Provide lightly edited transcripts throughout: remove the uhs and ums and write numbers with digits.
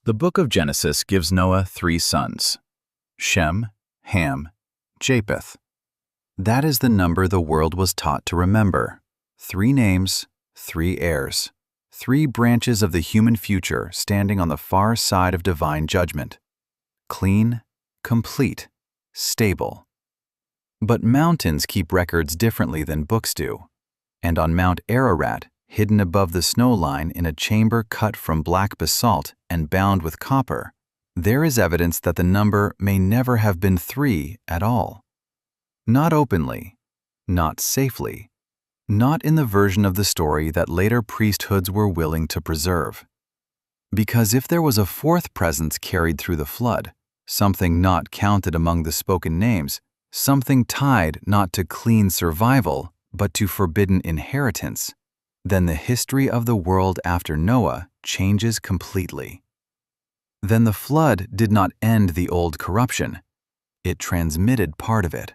The book of Genesis gives Noah 3 sons: Shem, Ham, Japheth. That is the number the world was taught to remember. 3 names, 3 heirs, 3 branches of the human future standing on the far side of divine judgment. Clean, complete, stable. But mountains keep records differently than books do. And on Mount Ararat, hidden above the snow line in a chamber cut from black basalt and bound with copper, there is evidence that the number may never have been 3 at all. Not openly, not safely, not in the version of the story that later priesthoods were willing to preserve. Because if there was a 4th presence carried through the flood, something not counted among the spoken names, something tied not to clean survival, but to forbidden inheritance, then the history of the world after Noah changes completely. Then the flood did not end the old corruption. It transmitted part of it.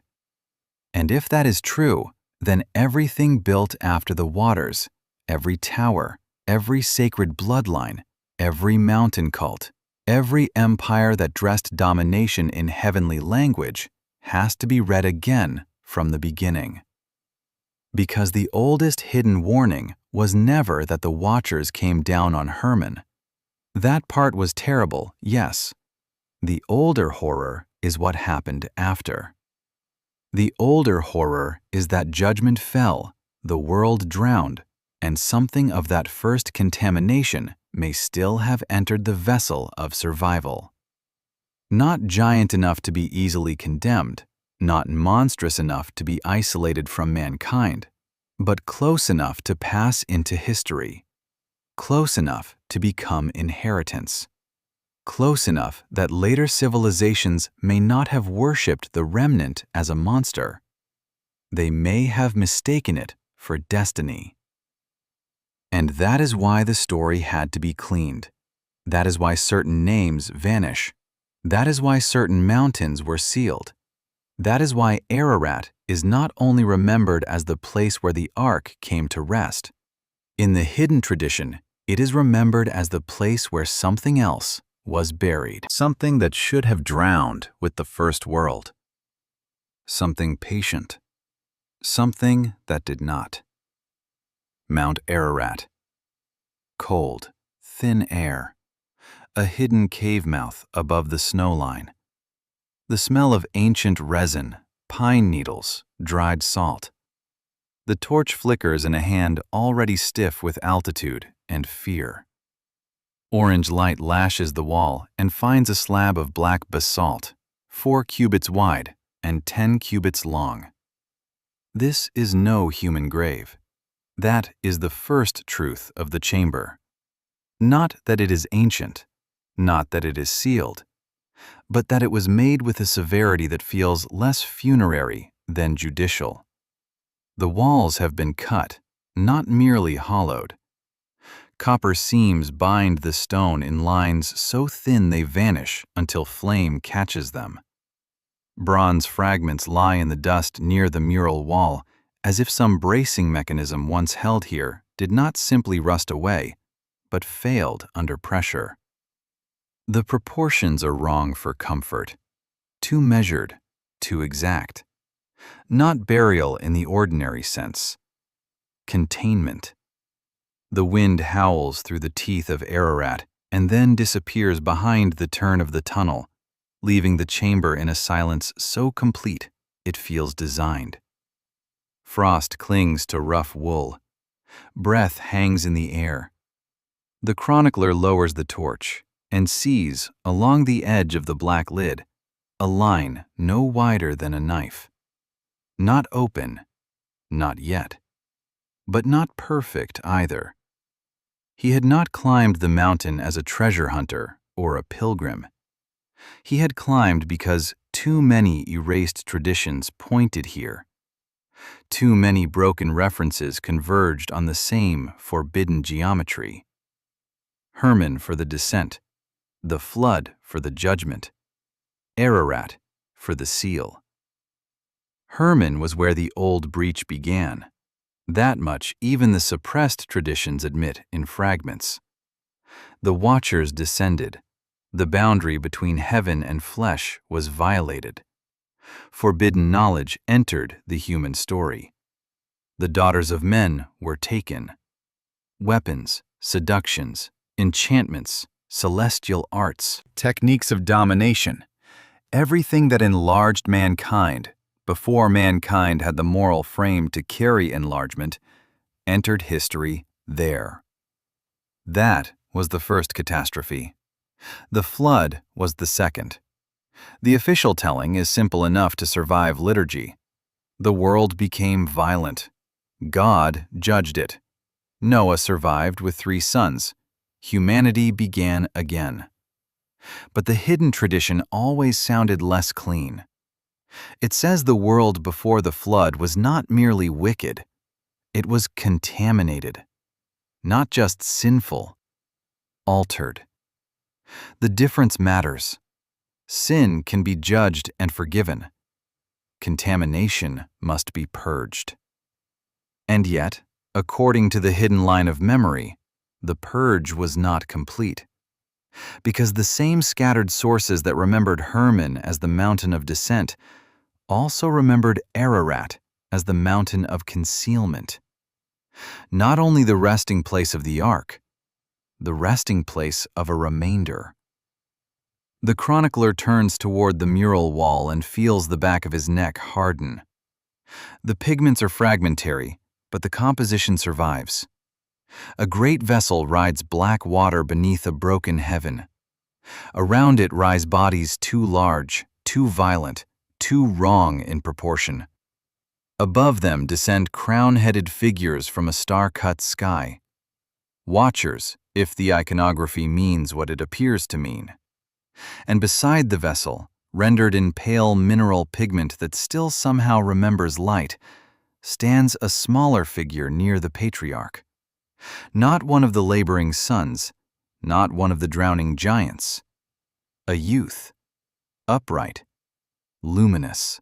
And if that is true, then everything built after the waters, every tower, every sacred bloodline, every mountain cult, every empire that dressed domination in heavenly language, has to be read again from the beginning. Because the oldest hidden warning was never that the Watchers came down on Hermon. That part was terrible, yes. The older horror is what happened after. The older horror is that judgment fell, the world drowned, and something of that first contamination may still have entered the vessel of survival. Not giant enough to be easily condemned, not monstrous enough to be isolated from mankind, but close enough to pass into history, close enough to become inheritance, close enough that later civilizations may not have worshipped the remnant as a monster. They may have mistaken it for destiny. And that is why the story had to be cleaned. That is why certain names vanish. That is why certain mountains were sealed. That is why Ararat is not only remembered as the place where the ark came to rest. In the hidden tradition, it is remembered as the place where something else was buried. Something that should have drowned with the first world. Something patient. Something that did not. Mount Ararat. Cold, thin air. A hidden cave mouth above the snow line. The smell of ancient resin, pine needles, dried salt. The torch flickers in a hand already stiff with altitude and fear. Orange light lashes the wall and finds a slab of black basalt, 4 cubits wide and 10 cubits long. This is no human grave. That is the first truth of the chamber. Not that it is ancient, not that it is sealed, but that it was made with a severity that feels less funerary than judicial. The walls have been cut, not merely hollowed. Copper seams bind the stone in lines so thin they vanish until flame catches them. Bronze fragments lie in the dust near the mural wall, as if some bracing mechanism once held here did not simply rust away, but failed under pressure. The proportions are wrong for comfort. Too measured, too exact. Not burial in the ordinary sense. Containment. The wind howls through the teeth of Ararat and then disappears behind the turn of the tunnel, leaving the chamber in a silence so complete it feels designed. Frost clings to rough wool. Breath hangs in the air. The chronicler lowers the torch and sees, along the edge of the black lid, a line no wider than a knife. Not open, not yet, but not perfect either. He had not climbed the mountain as a treasure hunter or a pilgrim. He had climbed because too many erased traditions pointed here. Too many broken references converged on the same forbidden geometry. Hermon for the descent, the flood for the judgment, Ararat for the seal. Hermon was where the old breach began. That much even the suppressed traditions admit in fragments. The Watchers descended, The boundary between heaven and flesh was violated. Forbidden knowledge entered the human story. The daughters of men were taken. Weapons, seductions, enchantments, celestial arts, techniques of domination, everything that enlarged mankind before mankind had the moral frame to carry enlargement, entered history there. That was the first catastrophe. The flood was the second. The official telling is simple enough to survive liturgy. The world became violent. God judged it. Noah survived with 3 sons. Humanity began again. But the hidden tradition always sounded less clean. It says the world before the flood was not merely wicked. It was contaminated. Not just sinful, altered. The difference matters. Sin can be judged and forgiven. Contamination must be purged. And yet, according to the hidden line of memory, the purge was not complete. Because the same scattered sources that remembered Hermon as the mountain of descent also remembered Ararat as the mountain of concealment. Not only the resting place of the ark, the resting place of a remainder. The chronicler turns toward the mural wall and feels the back of his neck harden. The pigments are fragmentary, but the composition survives. A great vessel rides black water beneath a broken heaven. Around it rise bodies too large, too violent, too wrong in proportion. Above them descend crown-headed figures from a star-cut sky. Watchers, if the iconography means what it appears to mean. And beside the vessel, rendered in pale mineral pigment that still somehow remembers light, stands a smaller figure near the patriarch. Not one of the laboring sons, not one of the drowning giants. A youth, upright, luminous.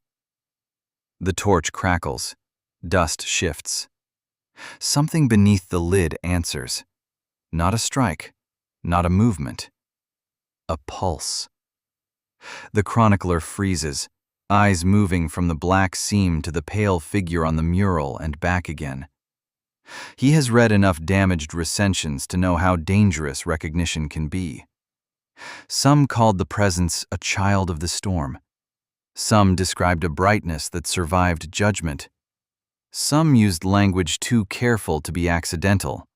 The torch crackles, dust shifts. Something beneath the lid answers. Not a strike, not a movement. A pulse. The chronicler freezes, eyes moving from the black seam to the pale figure on the mural and back again. He has read enough damaged recensions to know how dangerous recognition can be. Some called the presence a child of the storm. Some described a brightness that survived judgment. Some used language too careful to be accidental,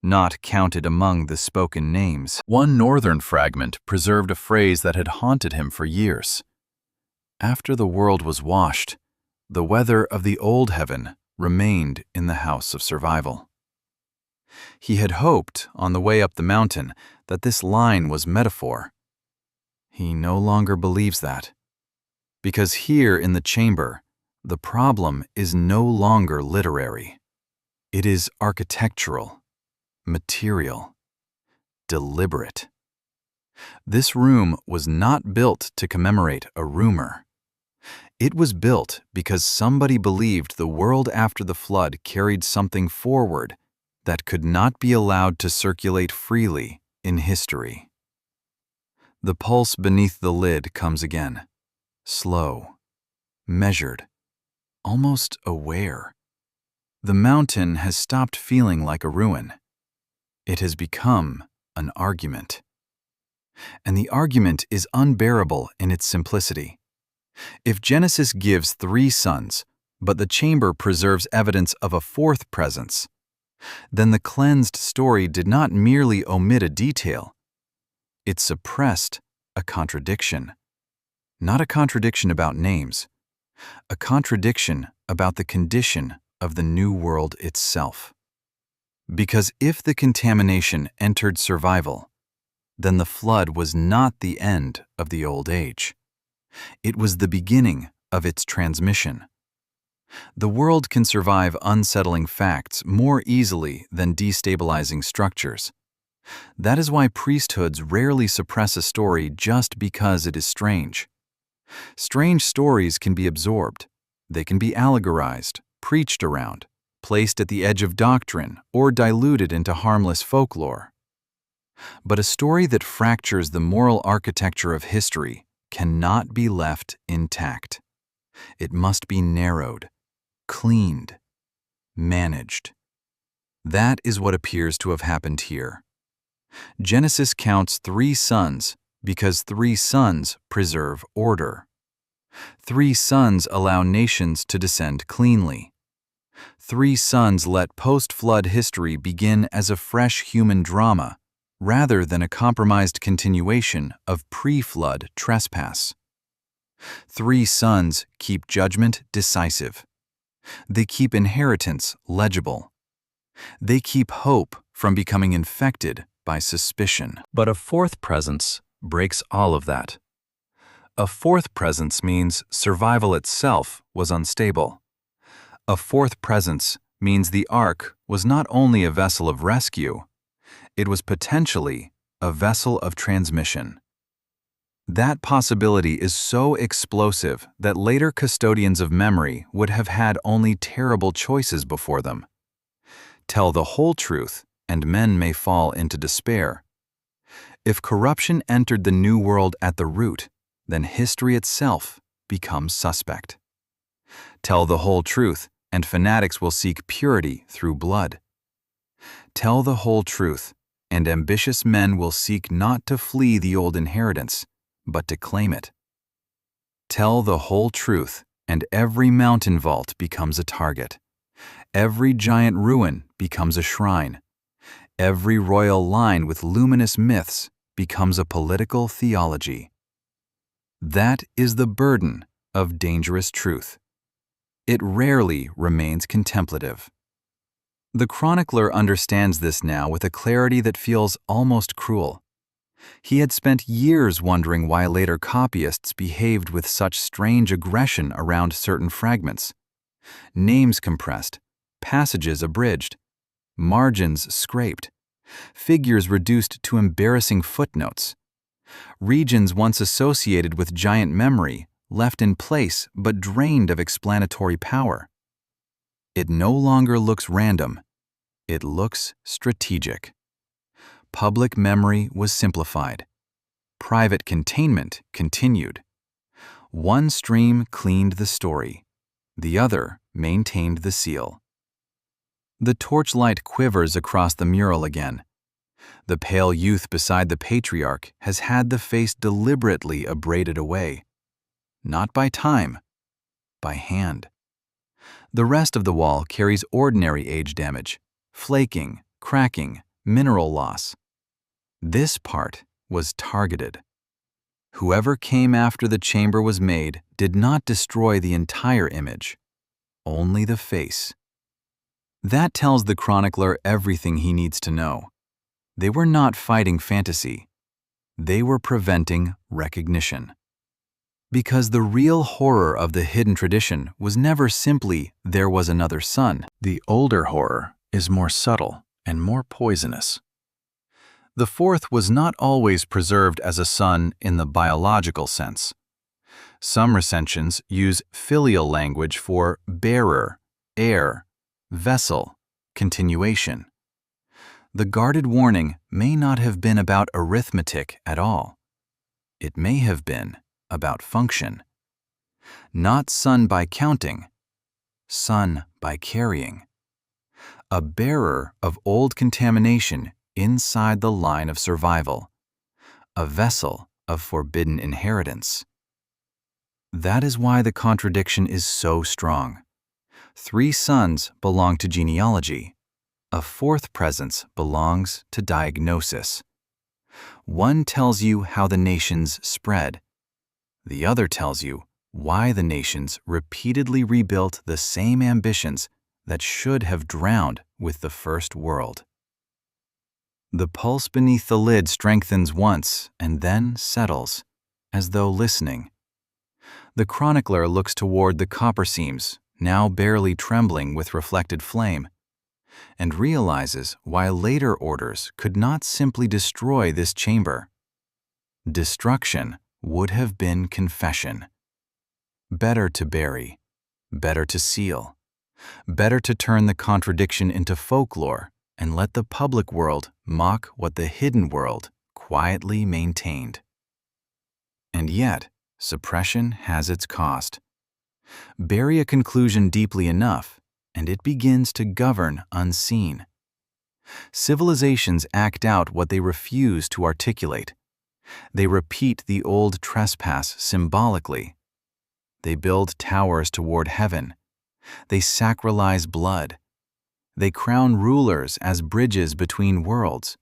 not counted among the spoken names. One northern fragment preserved a phrase that had haunted him for years. After the world was washed, the weather of the old heaven remained in the house of survival. He had hoped, on the way up the mountain, that this line was metaphor. He no longer believes that. Because here in the chamber, the problem is no longer literary. It is architectural, material, deliberate. This room was not built to commemorate a rumor. It was built because somebody believed the world after the flood carried something forward that could not be allowed to circulate freely in history. The pulse beneath the lid comes again, slow, measured, almost aware. The mountain has stopped feeling like a ruin. It has become an argument. And the argument is unbearable in its simplicity. If Genesis gives 3 sons, but the chamber preserves evidence of a 4th presence, then the cleansed story did not merely omit a detail. It suppressed a contradiction. Not a contradiction about names, a contradiction about the condition of the new world itself. Because if the contamination entered survival, then the flood was not the end of the old age. It was the beginning of its transmission. The world can survive unsettling facts more easily than destabilizing structures. That is why priesthoods rarely suppress a story just because it is strange. Strange stories can be absorbed. They can be allegorized, preached around, placed at the edge of doctrine, or diluted into harmless folklore. But a story that fractures the moral architecture of history cannot be left intact. It must be narrowed, cleaned, managed. That is what appears to have happened here. Genesis counts 3 sons because 3 sons preserve order. 3 sons allow nations to descend cleanly. 3 sons let post-flood history begin as a fresh human drama rather than a compromised continuation of pre-flood trespass. 3 sons keep judgment decisive. They keep inheritance legible. They keep hope from becoming infected by suspicion. But a 4th presence breaks all of that. A 4th presence means survival itself was unstable. A 4th presence means the ark was not only a vessel of rescue, it was potentially a vessel of transmission. That possibility is so explosive that later custodians of memory would have had only terrible choices before them. Tell the whole truth, and men may fall into despair. If corruption entered the New World at the root, then history itself becomes suspect. Tell the whole truth, and fanatics will seek purity through blood. Tell the whole truth, and ambitious men will seek not to flee the old inheritance, but to claim it. Tell the whole truth, and every mountain vault becomes a target. Every giant ruin becomes a shrine. Every royal line with luminous myths becomes a political theology. That is the burden of dangerous truth. It rarely remains contemplative. The chronicler understands this now with a clarity that feels almost cruel. He had spent years wondering why later copyists behaved with such strange aggression around certain fragments. Names compressed, passages abridged, margins scraped, figures reduced to embarrassing footnotes. Regions once associated with giant memory left in place but drained of explanatory power. It no longer looks random. It looks strategic. Public memory was simplified. Private containment continued. One stream cleaned the story. The other maintained the seal. The torchlight quivers across the mural again. The pale youth beside the patriarch has had the face deliberately abraded away. Not by time, by hand. The rest of the wall carries ordinary age damage, flaking, cracking, mineral loss. This part was targeted. Whoever came after the chamber was made did not destroy the entire image, only the face. That tells the chronicler everything he needs to know. They were not fighting fantasy. They were preventing recognition. Because the real horror of the hidden tradition was never simply there was another son. The older horror is more subtle and more poisonous. The 4th was not always preserved as a son in the biological sense. Some recensions use filial language for bearer, heir, vessel, continuation. The guarded warning may not have been about arithmetic at all. It may have been about function. Not son by counting, son by carrying. A bearer of old contamination inside the line of survival. A vessel of forbidden inheritance. That is why the contradiction is so strong. 3 sons belong to genealogy. A 4th presence belongs to diagnosis. One tells you how the nations spread. The other tells you why the nations repeatedly rebuilt the same ambitions that should have drowned with the first world. The pulse beneath the lid strengthens once and then settles, as though listening. The chronicler looks toward the copper seams, now barely trembling with reflected flame, and realizes why later orders could not simply destroy this chamber. Destruction would have been confession. Better to bury, better to seal, better to turn the contradiction into folklore and let the public world mock what the hidden world quietly maintained. And yet, suppression has its cost. Bury a conclusion deeply enough, and it begins to govern unseen. Civilizations act out what they refuse to articulate. They repeat the old trespass symbolically. They build towers toward heaven. They sacralize blood. They crown rulers as bridges between worlds.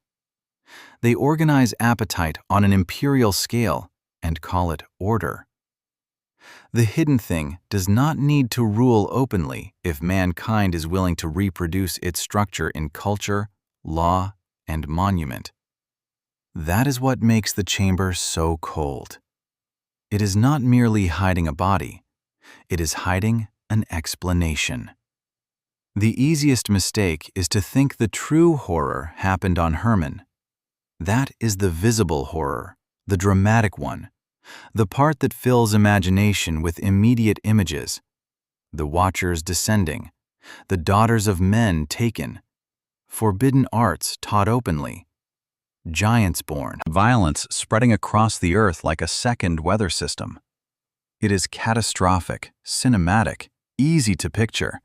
They organize appetite on an imperial scale and call it order. The hidden thing does not need to rule openly if mankind is willing to reproduce its structure in culture, law, and monument. That is what makes the chamber so cold. It is not merely hiding a body, it is hiding an explanation. The easiest mistake is to think the true horror happened on Hermon. That is the visible horror, the dramatic one, the part that fills imagination with immediate images. The Watchers descending, the daughters of men taken, forbidden arts taught openly, giants born, violence spreading across the earth like a second weather system. It is catastrophic, cinematic, easy to picture,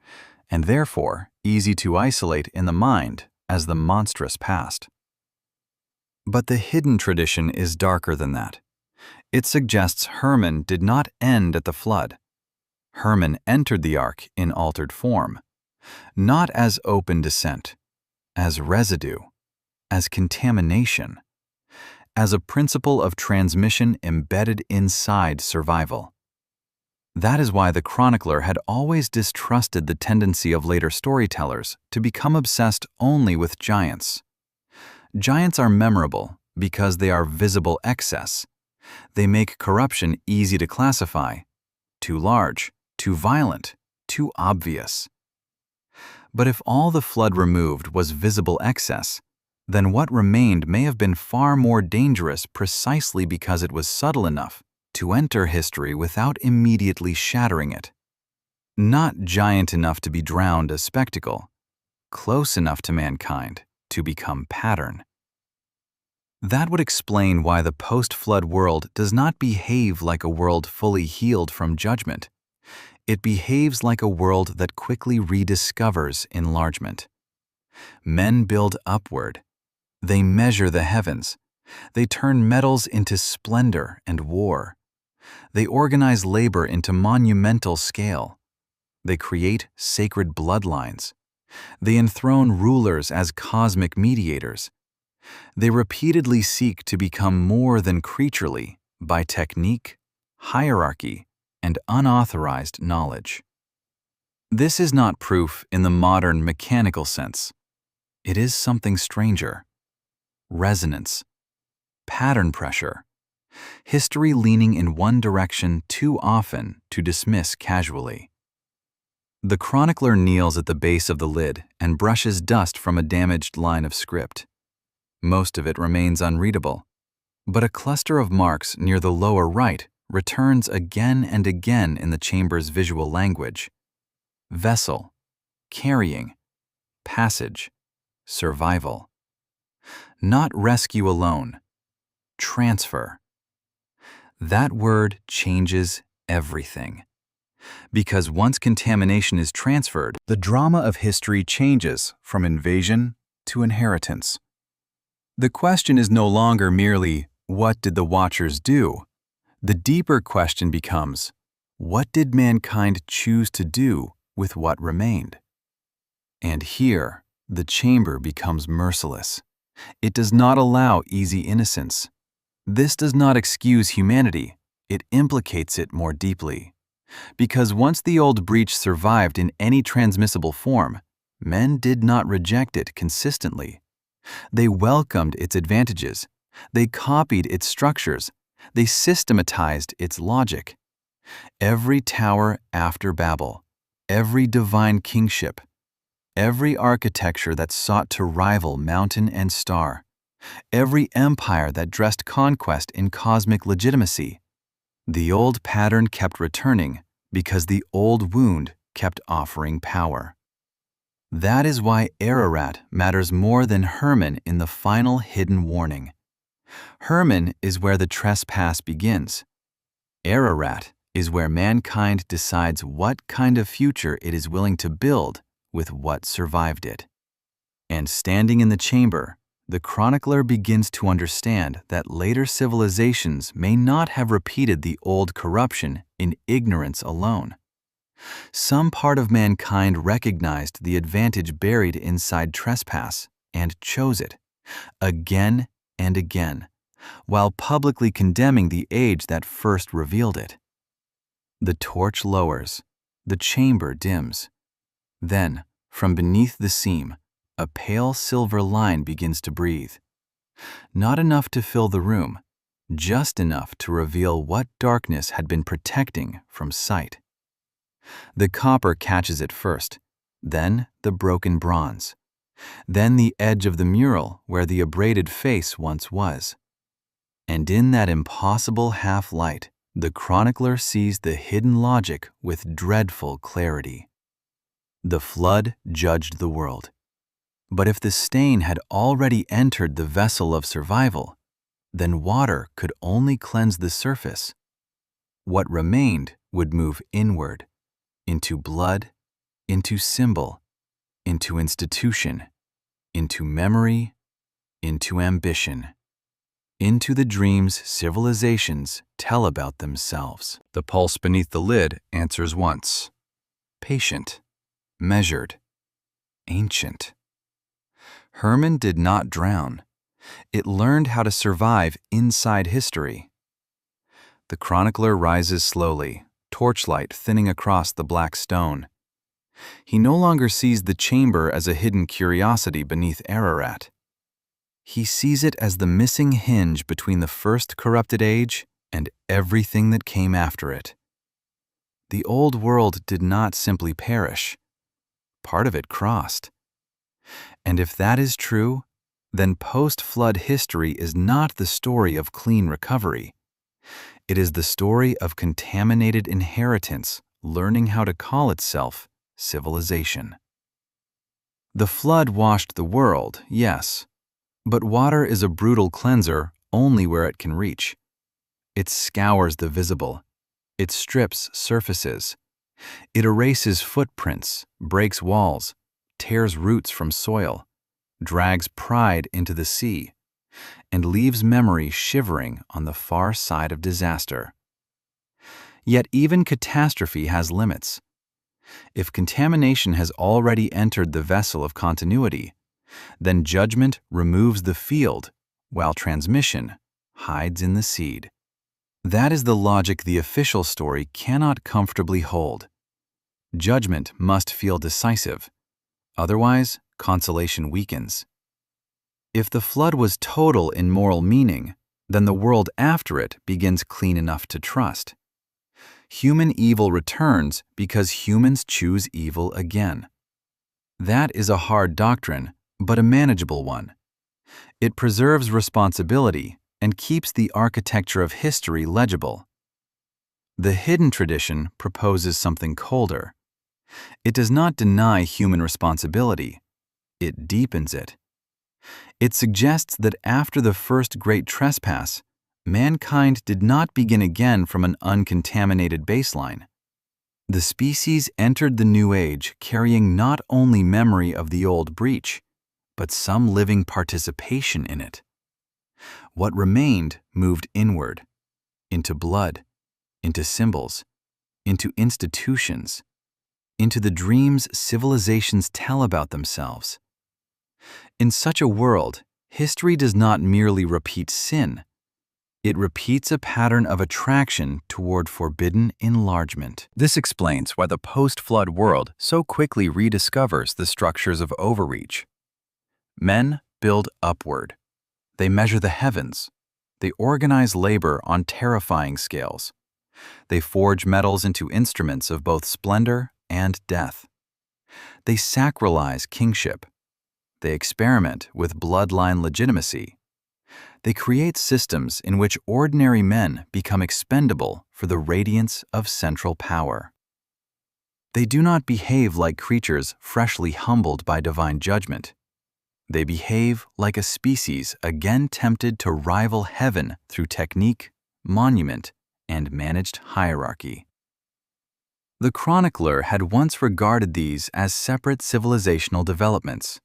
and therefore easy to isolate in the mind as the monstrous past. But the hidden tradition is darker than that. It suggests Hermon did not end at the flood. Hermon entered the ark in altered form, not as open descent, as residue, as contamination, as a principle of transmission embedded inside survival. That is why the chronicler had always distrusted the tendency of later storytellers to become obsessed only with giants. Giants are memorable because they are visible excess. They make corruption easy to classify, too large, too violent, too obvious. But if all the flood removed was visible excess, then what remained may have been far more dangerous precisely because it was subtle enough to enter history without immediately shattering it. Not giant enough to be drowned as spectacle, close enough to mankind to become pattern. That would explain why the post-flood world does not behave like a world fully healed from judgment. It behaves like a world that quickly rediscovers enlargement. Men build upward. They measure the heavens. They turn metals into splendor and war. They organize labor into monumental scale. They create sacred bloodlines. They enthrone rulers as cosmic mediators. They repeatedly seek to become more than creaturely by technique, hierarchy, and unauthorized knowledge. This is not proof in the modern mechanical sense. It is something stranger. Resonance, pattern pressure, history leaning in one direction too often to dismiss casually. The chronicler kneels at the base of the lid and brushes dust from a damaged line of script. Most of it remains unreadable, but a cluster of marks near the lower right returns again and again in the chamber's visual language. Vessel, carrying, passage, survival. Not rescue alone, transfer. That word changes everything. Because once contamination is transferred, the drama of history changes from invasion to inheritance. The question is no longer merely, what did the Watchers do? The deeper question becomes, what did mankind choose to do with what remained? And here, the chamber becomes merciless. It does not allow easy innocence. This does not excuse humanity, it implicates it more deeply. Because once the old breach survived in any transmissible form, men did not reject it consistently. They welcomed its advantages. They copied its structures. They systematized its logic. Every tower after Babel, every divine kingship, every architecture that sought to rival mountain and star, every empire that dressed conquest in cosmic legitimacy, the old pattern kept returning because the old wound kept offering power. That is why Ararat matters more than Hermon in the final hidden warning. Hermon is where the trespass begins. Ararat is where mankind decides what kind of future it is willing to build with what survived it. And standing in the chamber, the chronicler begins to understand that later civilizations may not have repeated the old corruption in ignorance alone. Some part of mankind recognized the advantage buried inside trespass and chose it, again and again, while publicly condemning the age that first revealed it. The torch lowers, the chamber dims. Then, from beneath the seam, a pale silver line begins to breathe. Not enough to fill the room, just enough to reveal what darkness had been protecting from sight. The copper catches it first, then the broken bronze, then the edge of the mural where the abraded face once was. And in that impossible half-light, the chronicler sees the hidden logic with dreadful clarity. The flood judged the world. But if the stain had already entered the vessel of survival, then water could only cleanse the surface. What remained would move inward, into blood, into symbol, into institution, into memory, into ambition, into the dreams civilizations tell about themselves. The pulse beneath the lid answers once. Patient, measured, ancient. Hermon did not drown. It learned how to survive inside history. The chronicler rises slowly, torchlight thinning across the black stone. He no longer sees the chamber as a hidden curiosity beneath Ararat. He sees it as the missing hinge between the first corrupted age and everything that came after it. The old world did not simply perish. Part of it crossed. And if that is true, then post-flood history is not the story of clean recovery. It is the story of contaminated inheritance learning how to call itself civilization. The flood washed the world, yes, but water is a brutal cleanser only where it can reach. It scours the visible. It strips surfaces. It erases footprints, breaks walls, tears roots from soil, drags pride into the sea, and leaves memory shivering on the far side of disaster. Yet even catastrophe has limits. If contamination has already entered the vessel of continuity, then judgment removes the field, while transmission hides in the seed. That is the logic the official story cannot comfortably hold. Judgment must feel decisive. Otherwise, consolation weakens. If the flood was total in moral meaning, then the world after it begins clean enough to trust. Human evil returns because humans choose evil again. That is a hard doctrine, but a manageable one. It preserves responsibility and keeps the architecture of history legible. The hidden tradition proposes something colder. It does not deny human responsibility. It deepens it. It suggests that after the first great trespass, mankind did not begin again from an uncontaminated baseline. The species entered the new age carrying not only memory of the old breach, but some living participation in it. What remained moved inward, into blood, into symbols, into institutions, into the dreams civilizations tell about themselves. In such a world, history does not merely repeat sin. It repeats a pattern of attraction toward forbidden enlargement. This explains why the post-flood world so quickly rediscovers the structures of overreach. Men build upward. They measure the heavens. They organize labor on terrifying scales. They forge metals into instruments of both splendor and death. They sacralize kingship. They experiment with bloodline legitimacy. They create systems in which ordinary men become expendable for the radiance of central power. They do not behave like creatures freshly humbled by divine judgment. They behave like a species again tempted to rival heaven through technique, monument, and managed hierarchy. The chronicler had once regarded these as separate civilizational developments.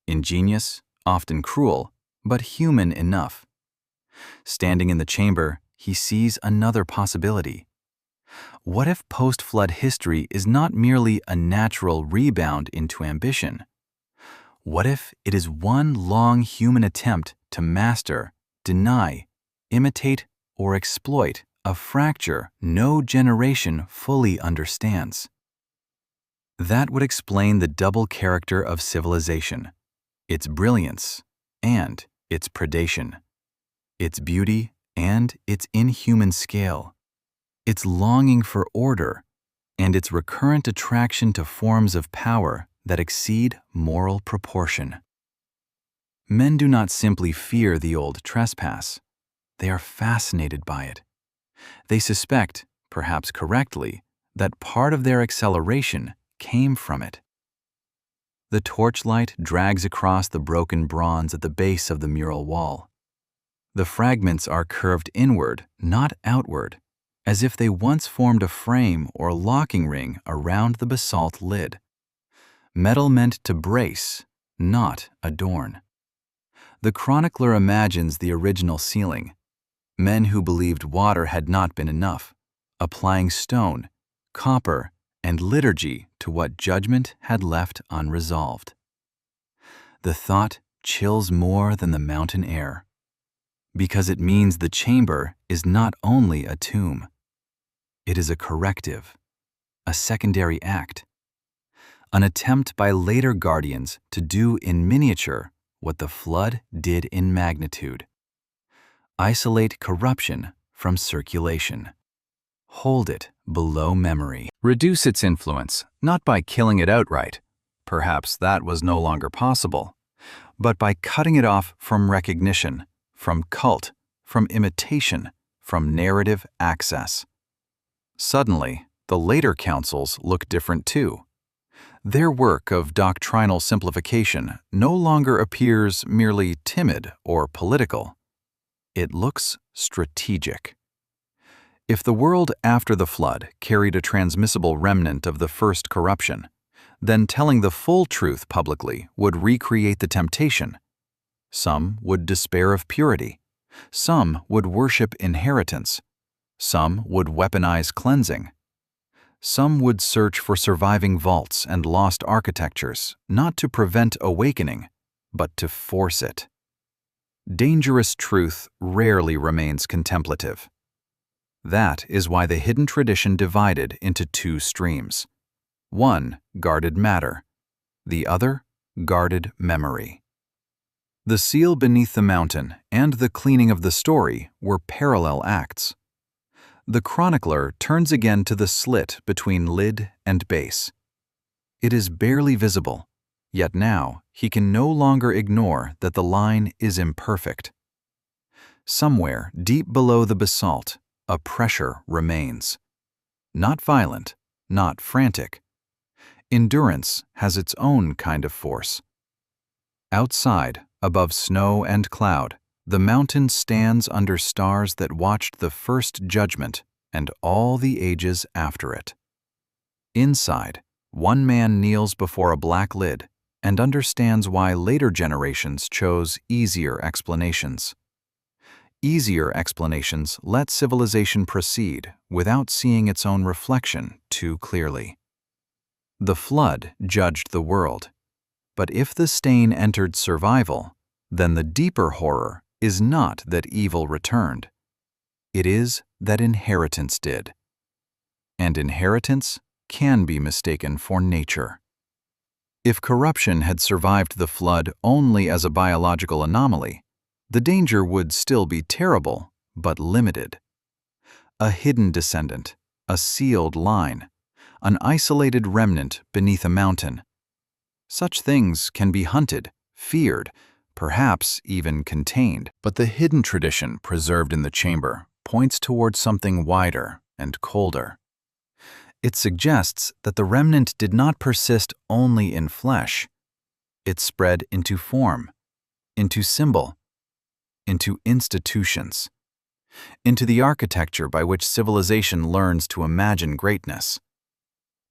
Ingenious, often cruel, but human enough. Standing in the chamber, he sees another possibility. What if post-flood history is not merely a natural rebound into ambition? What if it is one long human attempt to master, deny, imitate, or exploit a fracture no generation fully understands? That would explain the double character of civilization, its brilliance and its predation, its beauty and its inhuman scale, its longing for order, and its recurrent attraction to forms of power that exceed moral proportion. Men do not simply fear the old trespass. They are fascinated by it. They suspect, perhaps correctly, that part of their acceleration came from it. The torchlight drags across the broken bronze at the base of the mural wall. The fragments are curved inward, not outward, as if they once formed a frame or locking ring around the basalt lid. Metal meant to brace, not adorn. The chronicler imagines the original ceiling. Men who believed water had not been enough, applying stone, copper, and liturgy to what judgment had left unresolved. The thought chills more than the mountain air, because it means the chamber is not only a tomb. It is a corrective, a secondary act, an attempt by later guardians to do in miniature what the flood did in magnitude. Isolate corruption from circulation. Hold it below memory. Reduce its influence, not by killing it outright. Perhaps that was no longer possible, but by cutting it off from recognition, from cult, from imitation, from narrative access. Suddenly, the later councils look different too. Their work of doctrinal simplification no longer appears merely timid or political. It looks strategic. If the world after the flood carried a transmissible remnant of the first corruption, then telling the full truth publicly would recreate the temptation. Some would despair of purity. Some would worship inheritance. Some would weaponize cleansing. Some would search for surviving vaults and lost architectures, not to prevent awakening, but to force it. Dangerous truth rarely remains contemplative. That is why the hidden tradition divided into two streams. One guarded matter, the other guarded memory. The seal beneath the mountain and the cleaning of the story were parallel acts. The chronicler turns again to the slit between lid and base. It is barely visible, yet now he can no longer ignore that the line is imperfect. Somewhere deep below the basalt, a pressure remains. Not violent, not frantic. Endurance has its own kind of force. Outside, above snow and cloud, the mountain stands under stars that watched the first judgment and all the ages after it. Inside, one man kneels before a black lid and understands why later generations chose easier explanations. Easier explanations let civilization proceed without seeing its own reflection too clearly. The flood judged the world, but if the stain entered survival, then the deeper horror is not that evil returned. It is that inheritance did. And inheritance can be mistaken for nature. If corruption had survived the flood only as a biological anomaly, the danger would still be terrible, but limited. A hidden descendant, a sealed line, an isolated remnant beneath a mountain. Such things can be hunted, feared, perhaps even contained, but the hidden tradition preserved in the chamber points towards something wider and colder. It suggests that the remnant did not persist only in flesh. It spread into form, into symbol, into institutions, into the architecture by which civilization learns to imagine greatness.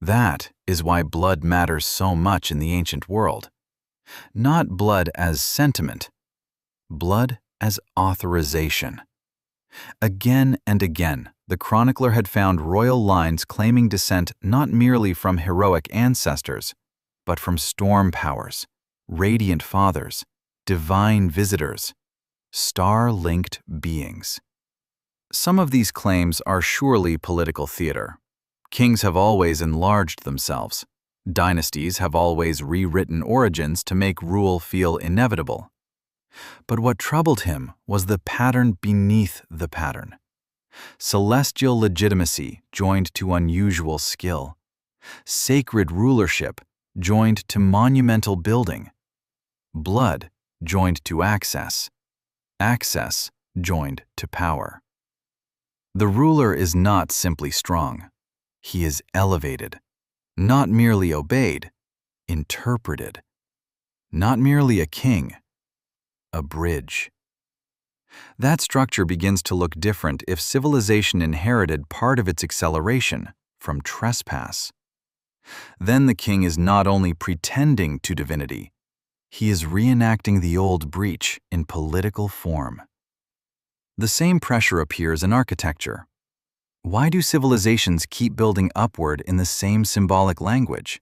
That is why blood matters so much in the ancient world. Not blood as sentiment, blood as authorization. Again and again, the chronicler had found royal lines claiming descent not merely from heroic ancestors, but from storm powers, radiant fathers, divine visitors, star-linked beings. Some of these claims are surely political theater. Kings have always enlarged themselves. Dynasties have always rewritten origins to make rule feel inevitable. But what troubled him was the pattern beneath the pattern. Celestial legitimacy joined to unusual skill. Sacred rulership joined to monumental building. Blood joined to access. Access joined to power. The ruler is not simply strong. He is elevated, not merely obeyed, interpreted. Not merely a king, a bridge. That structure begins to look different if civilization inherited part of its acceleration from trespass. Then the king is not only pretending to divinity, he is reenacting the old breach in political form. The same pressure appears in architecture. Why do civilizations keep building upward in the same symbolic language?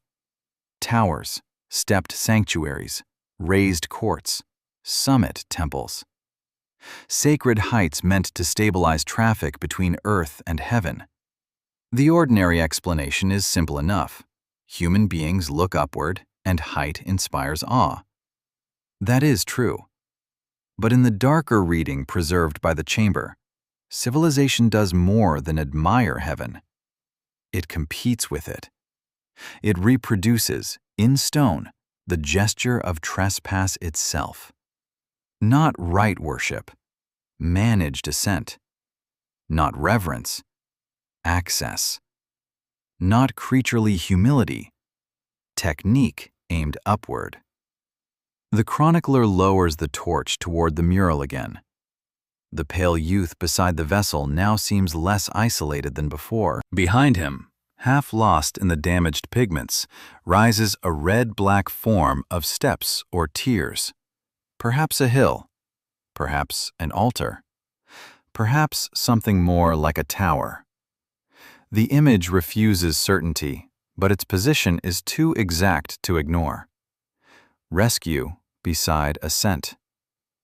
Towers, stepped sanctuaries, raised courts, summit temples. Sacred heights meant to stabilize traffic between earth and heaven. The ordinary explanation is simple enough. Human beings look upward, and height inspires awe. That is true. But in the darker reading preserved by the chamber, civilization does more than admire heaven. It competes with it. It reproduces, in stone, the gesture of trespass itself. Not right worship, managed ascent. Not reverence, access. Not creaturely humility, technique aimed upward. The chronicler lowers the torch toward the mural again. The pale youth beside the vessel now seems less isolated than before. Behind him, half lost in the damaged pigments, rises a red-black form of steps or tiers. Perhaps a hill, perhaps an altar, perhaps something more like a tower. The image refuses certainty, but its position is too exact to ignore. Rescue beside ascent.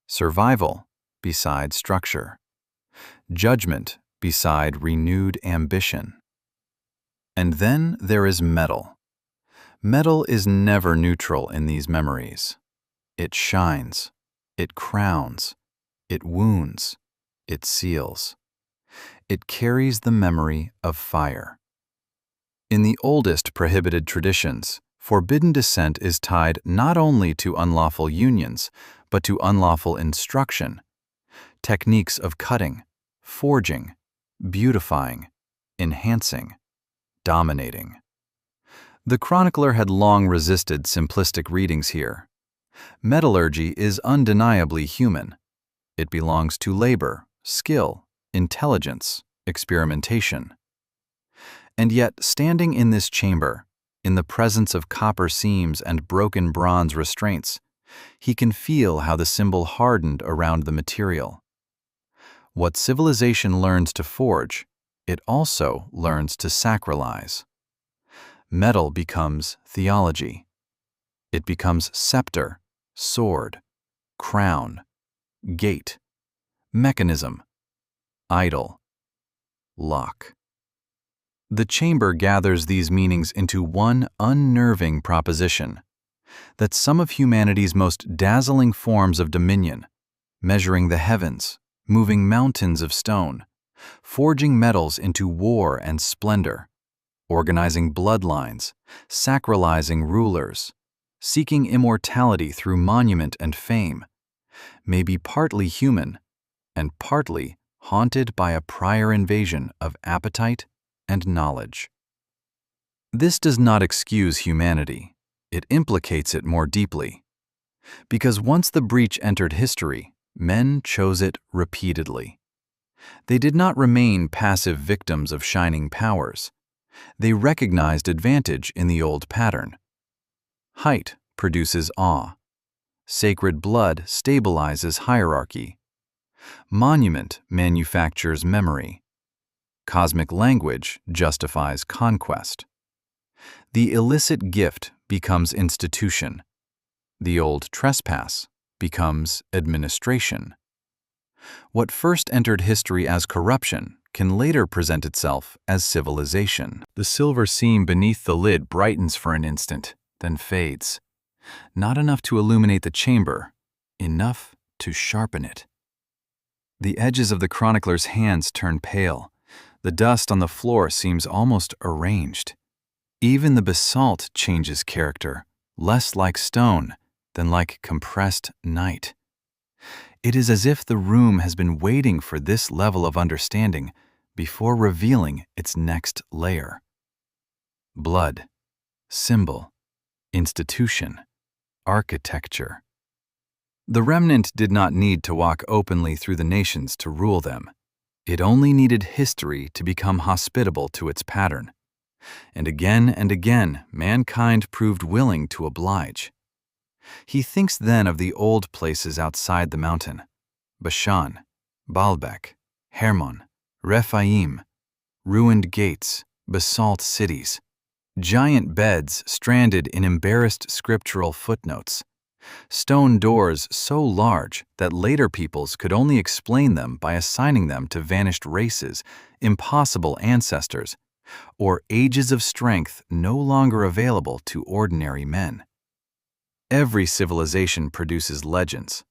Survival beside structure. Judgment beside renewed ambition. And then there is metal. Metal is never neutral in these memories. It shines, it crowns, it wounds, it seals. It carries the memory of fire. In the oldest prohibited traditions, forbidden descent is tied not only to unlawful unions, but to unlawful instruction, techniques of cutting, forging, beautifying, enhancing, dominating. The chronicler had long resisted simplistic readings here. Metallurgy is undeniably human. It belongs to labor, skill, intelligence, experimentation. And yet, standing in this chamber, in the presence of copper seams and broken bronze restraints, he can feel how the symbol hardened around the material. What civilization learns to forge, it also learns to sacralize. Metal becomes theology. It becomes scepter, sword, crown, gate, mechanism, idol, lock. The chamber gathers these meanings into one unnerving proposition, that some of humanity's most dazzling forms of dominion, measuring the heavens, moving mountains of stone, forging metals into war and splendor, organizing bloodlines, sacralizing rulers, seeking immortality through monument and fame, may be partly human and partly haunted by a prior invasion of appetite and knowledge. This does not excuse humanity. It implicates it more deeply. Because once the breach entered history, men chose it repeatedly. They did not remain passive victims of shining powers. They recognized advantage in the old pattern. Height produces awe. Sacred blood stabilizes hierarchy. Monument manufactures memory. Cosmic language justifies conquest. The illicit gift becomes institution. The old trespass becomes administration. What first entered history as corruption can later present itself as civilization. The silver seam beneath the lid brightens for an instant, then fades. Not enough to illuminate the chamber, enough to sharpen it. The edges of the chronicler's hands turn pale. The dust on the floor seems almost arranged. Even the basalt changes character, less like stone than like compressed night. It is as if the room has been waiting for this level of understanding before revealing its next layer. Blood, symbol, institution, architecture. The remnant did not need to walk openly through the nations to rule them. It only needed history to become hospitable to its pattern. And again, mankind proved willing to oblige. He thinks then of the old places outside the mountain: Bashan, Baalbek, Hermon, Rephaim, ruined gates, basalt cities, giant beds stranded in embarrassed scriptural footnotes, stone doors so large that later peoples could only explain them by assigning them to vanished races, impossible ancestors, or ages of strength no longer available to ordinary men. Every civilization produces legends,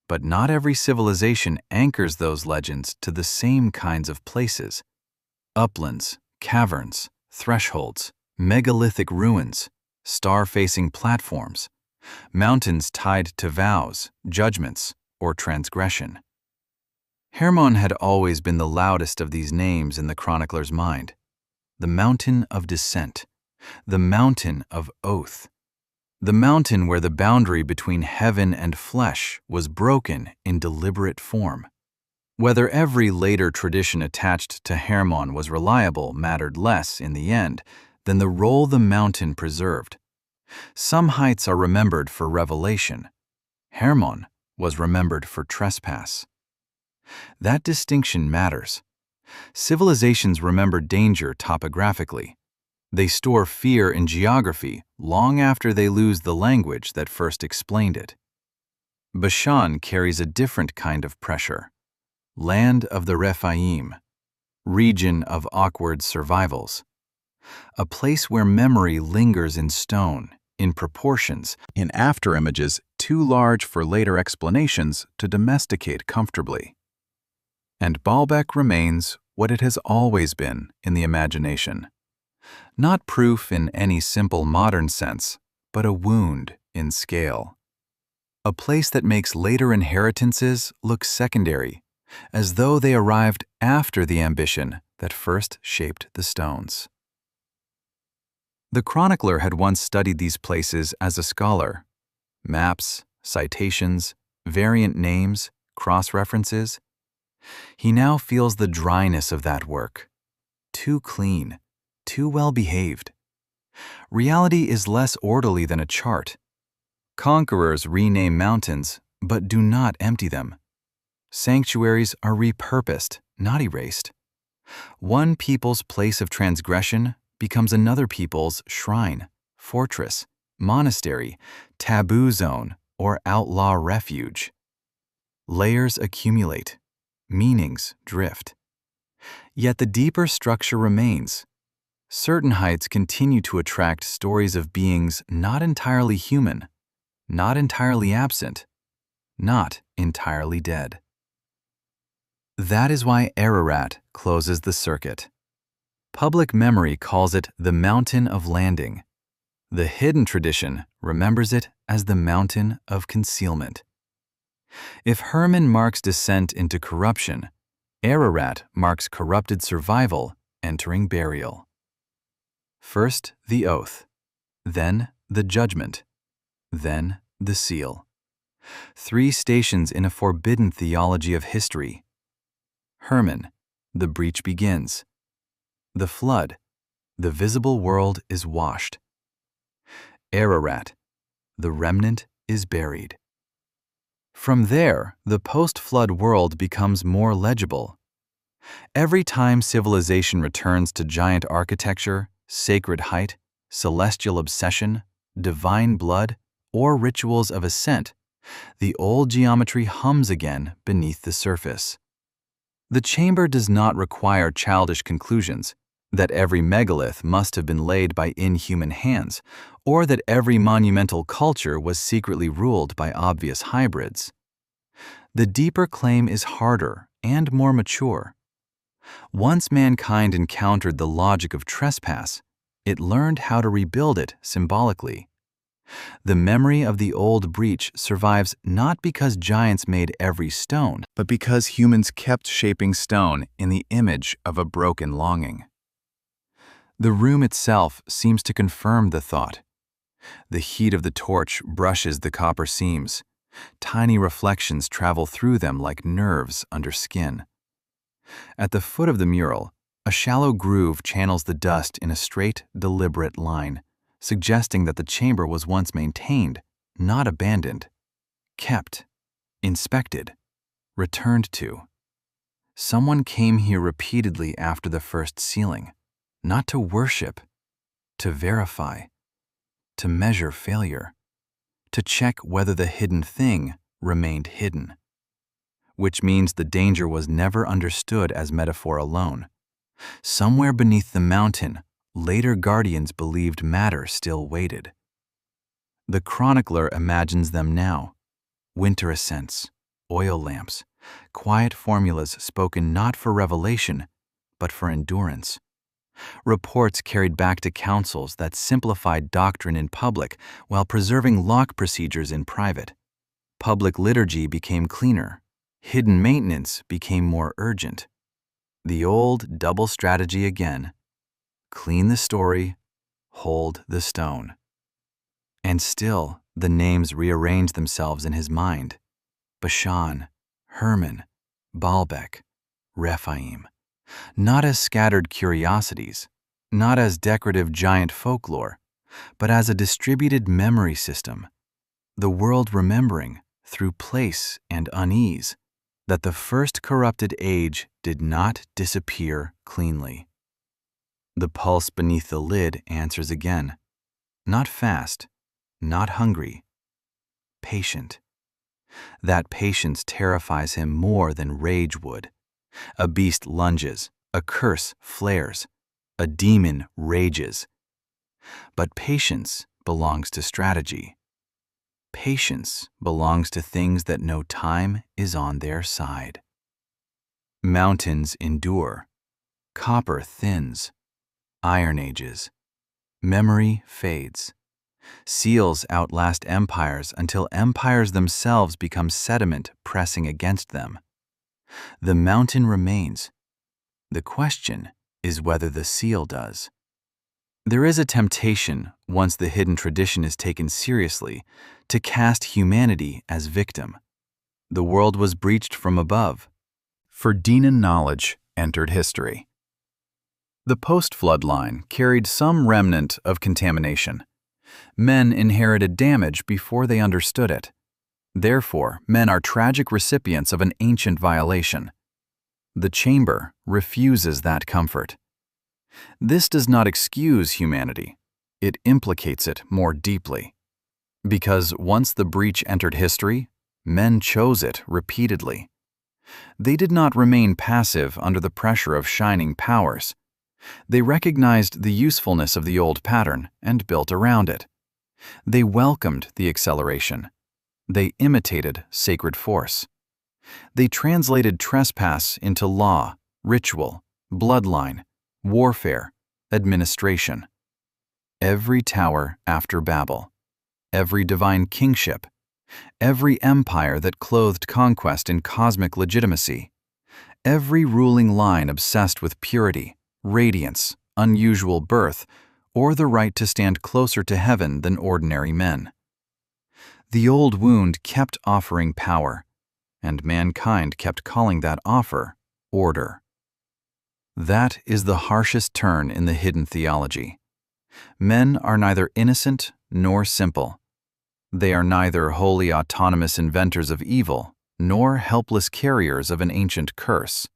but not every civilization anchors those legends to the same kinds of places: uplands, caverns, thresholds, megalithic ruins, star-facing platforms, mountains tied to vows, judgments, or transgression. Hermon had always been the loudest of these names in the chronicler's mind: the mountain of descent, the mountain of oath, the mountain where the boundary between heaven and flesh was broken in deliberate form. Whether every later tradition attached to Hermon was reliable mattered less, in the end, than the role the mountain preserved. Some heights are remembered for revelation. Hermon was remembered for trespass. That distinction matters. Civilizations remember danger topographically. They store fear in geography long after they lose the language that first explained it. Bashan carries a different kind of pressure: land of the Rephaim, region of awkward survivals, a place where memory lingers in stone, in proportions, in afterimages too large for later explanations to domesticate comfortably. And Baalbek remains what it has always been in the imagination. Not proof in any simple modern sense, but a wound in scale. A place that makes later inheritances look secondary, as though they arrived after the ambition that first shaped the stones. The chronicler had once studied these places as a scholar. Maps, citations, variant names, cross-references. He now feels the dryness of that work. Too clean, too well-behaved. Reality is less orderly than a chart. Conquerors rename mountains, but do not empty them. Sanctuaries are repurposed, not erased. One people's place of transgression becomes another people's shrine, fortress, monastery, taboo zone, or outlaw refuge. Layers accumulate, meanings drift. Yet the deeper structure remains. Certain heights continue to attract stories of beings not entirely human, not entirely absent, not entirely dead. That is why Ararat closes the circuit. Public memory calls it the Mountain of Landing. The hidden tradition remembers it as the Mountain of Concealment. If Hermon marks descent into corruption, Ararat marks corrupted survival entering burial. First the oath, then the judgment, then the seal. 3 stations in a forbidden theology of history. Hermon, the breach begins. The flood, the visible world is washed. Ararat, the remnant is buried. From there, the post-flood world becomes more legible. Every time civilization returns to giant architecture, sacred height, celestial obsession, divine blood, or rituals of ascent, the old geometry hums again beneath the surface. The chamber does not require childish conclusions, that every megalith must have been laid by inhuman hands, or that every monumental culture was secretly ruled by obvious hybrids. The deeper claim is harder and more mature. Once mankind encountered the logic of trespass, it learned how to rebuild it symbolically. The memory of the old breach survives not because giants made every stone, but because humans kept shaping stone in the image of a broken longing. The room itself seems to confirm the thought. The heat of the torch brushes the copper seams. Tiny reflections travel through them like nerves under skin. At the foot of the mural, a shallow groove channels the dust in a straight, deliberate line, suggesting that the chamber was once maintained, not abandoned, kept, inspected, returned to. Someone came here repeatedly after the first sealing, not to worship, to verify, to measure failure, to check whether the hidden thing remained hidden. Which means the danger was never understood as metaphor alone. Somewhere beneath the mountain, later guardians believed matter still waited. The chronicler imagines them now. Winter ascents, oil lamps, quiet formulas spoken not for revelation, but for endurance. Reports carried back to councils that simplified doctrine in public while preserving lock procedures in private. Public liturgy became cleaner. Hidden maintenance became more urgent. The old double strategy again. Clean the story, hold the stone. And still, the names rearrange themselves in his mind. Bashan, Hermon, Baalbek, Rephaim. Not as scattered curiosities, not as decorative giant folklore, but as a distributed memory system. The world remembering, through place and unease, that the first corrupted age did not disappear cleanly. The pulse beneath the lid answers again. Not fast, not hungry, patient. That patience terrifies him more than rage would. A beast lunges, a curse flares, a demon rages. But patience belongs to strategy. Patience belongs to things that know time is on their side. Mountains endure. Copper thins. Iron ages. Memory fades. Seals outlast empires until empires themselves become sediment pressing against them. The mountain remains. The question is whether the seal does. There is a temptation, once the hidden tradition is taken seriously, to cast humanity as victim. The world was breached from above. Ferdinand knowledge entered history. The post-flood line carried some remnant of contamination. Men inherited damage before they understood it. Therefore, men are tragic recipients of an ancient violation. The chamber refuses that comfort. This does not excuse humanity. It implicates it more deeply. Because once the breach entered history, men chose it repeatedly. They did not remain passive under the pressure of shining powers. They recognized the usefulness of the old pattern and built around it. They welcomed the acceleration. They imitated sacred force. They translated trespass into law, ritual, bloodline, warfare, administration. Every tower after Babel, every divine kingship, every empire that clothed conquest in cosmic legitimacy, every ruling line obsessed with purity, radiance, unusual birth, or the right to stand closer to heaven than ordinary men. The old wound kept offering power, and mankind kept calling that offer order. That is the harshest turn in the hidden theology. Men are neither innocent nor simple. They are neither wholly autonomous inventors of evil, nor helpless carriers of an ancient curse.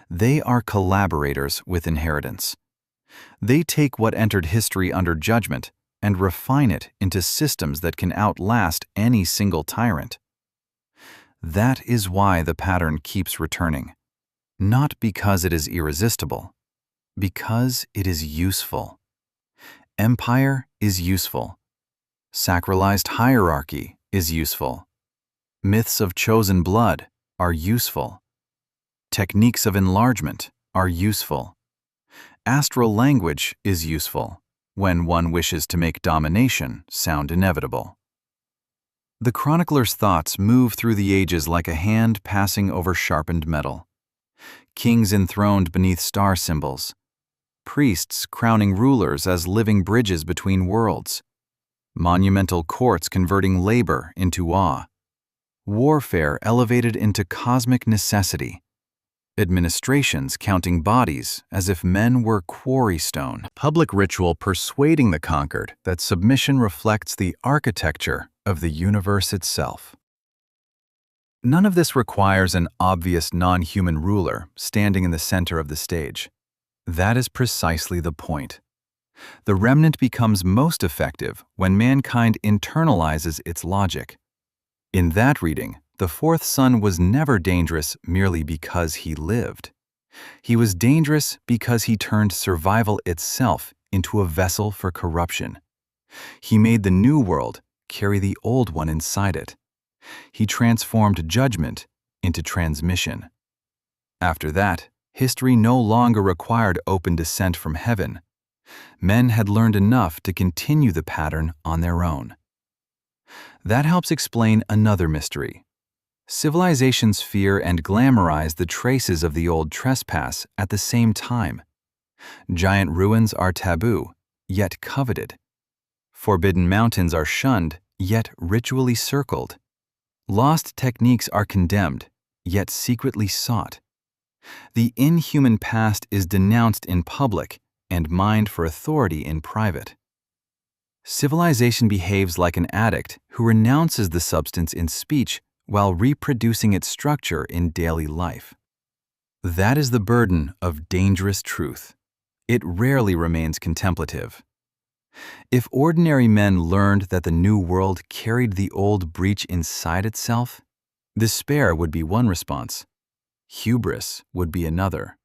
They are collaborators with inheritance. They take what entered history under judgment and refine it into systems that can outlast any single tyrant. That is why the pattern keeps returning. Not because it is irresistible, because it is useful. Empire is useful. Sacralized hierarchy is useful. Myths of chosen blood are useful. Techniques of enlargement are useful. Astral language is useful when one wishes to make domination sound inevitable. The chronicler's thoughts move through the ages like a hand passing over sharpened metal. Kings enthroned beneath star symbols. Priests crowning rulers as living bridges between worlds. Monumental courts converting labor into awe. Warfare elevated into cosmic necessity. Administrations counting bodies as if men were quarry stone. Public ritual persuading the conquered that submission reflects the architecture of the universe itself. None of this requires an obvious non-human ruler standing in the center of the stage. That is precisely the point. The remnant becomes most effective when mankind internalizes its logic. In that reading, the fourth son was never dangerous merely because he lived. He was dangerous because he turned survival itself into a vessel for corruption. He made the new world carry the old one inside it. He transformed judgment into transmission. After that, history no longer required open descent from heaven. Men had learned enough to continue the pattern on their own. That helps explain another mystery. Civilizations fear and glamorize the traces of the old trespass at the same time. Giant ruins are taboo, yet coveted. Forbidden mountains are shunned, yet ritually circled. Lost techniques are condemned, yet secretly sought. The inhuman past is denounced in public and mined for authority in private. Civilization behaves like an addict who renounces the substance in speech while reproducing its structure in daily life. That is the burden of dangerous truth. It rarely remains contemplative. If ordinary men learned that the new world carried the old breach inside itself, despair would be one response. Hubris would be another.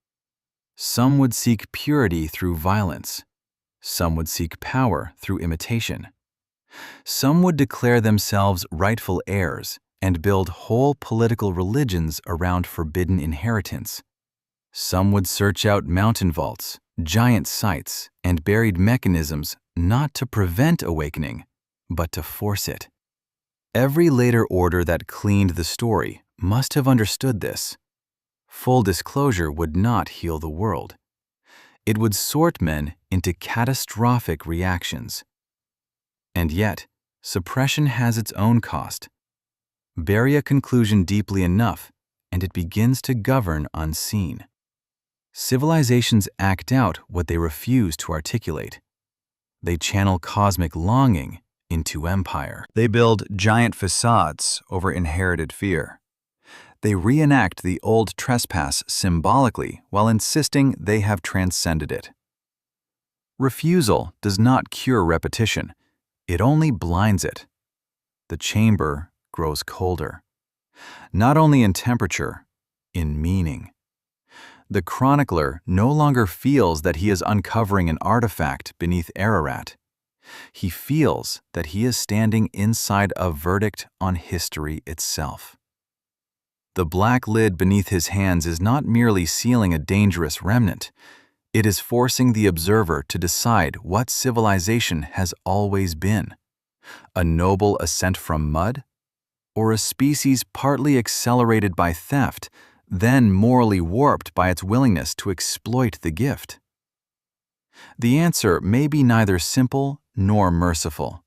Some would seek purity through violence. Some would seek power through imitation. Some would declare themselves rightful heirs and build whole political religions around forbidden inheritance. Some would search out mountain vaults, giant sites, and buried mechanisms not to prevent awakening, but to force it. Every later order that cleaned the story must have understood this. Full disclosure would not heal the world. It would sort men into catastrophic reactions. And yet, suppression has its own cost. Bury a conclusion deeply enough, and it begins to govern unseen. Civilizations act out what they refuse to articulate. They channel cosmic longing into empire. They build giant facades over inherited fear. They reenact the old trespass symbolically while insisting they have transcended it. Refusal does not cure repetition. It only blinds it. The chamber grows colder. Not only in temperature, in meaning. The chronicler no longer feels that he is uncovering an artifact beneath Ararat. He feels that he is standing inside a verdict on history itself. The black lid beneath his hands is not merely sealing a dangerous remnant. It is forcing the observer to decide what civilization has always been. A noble ascent from mud? Or a species partly accelerated by theft, then morally warped by its willingness to exploit the gift? The answer may be neither simple nor merciful.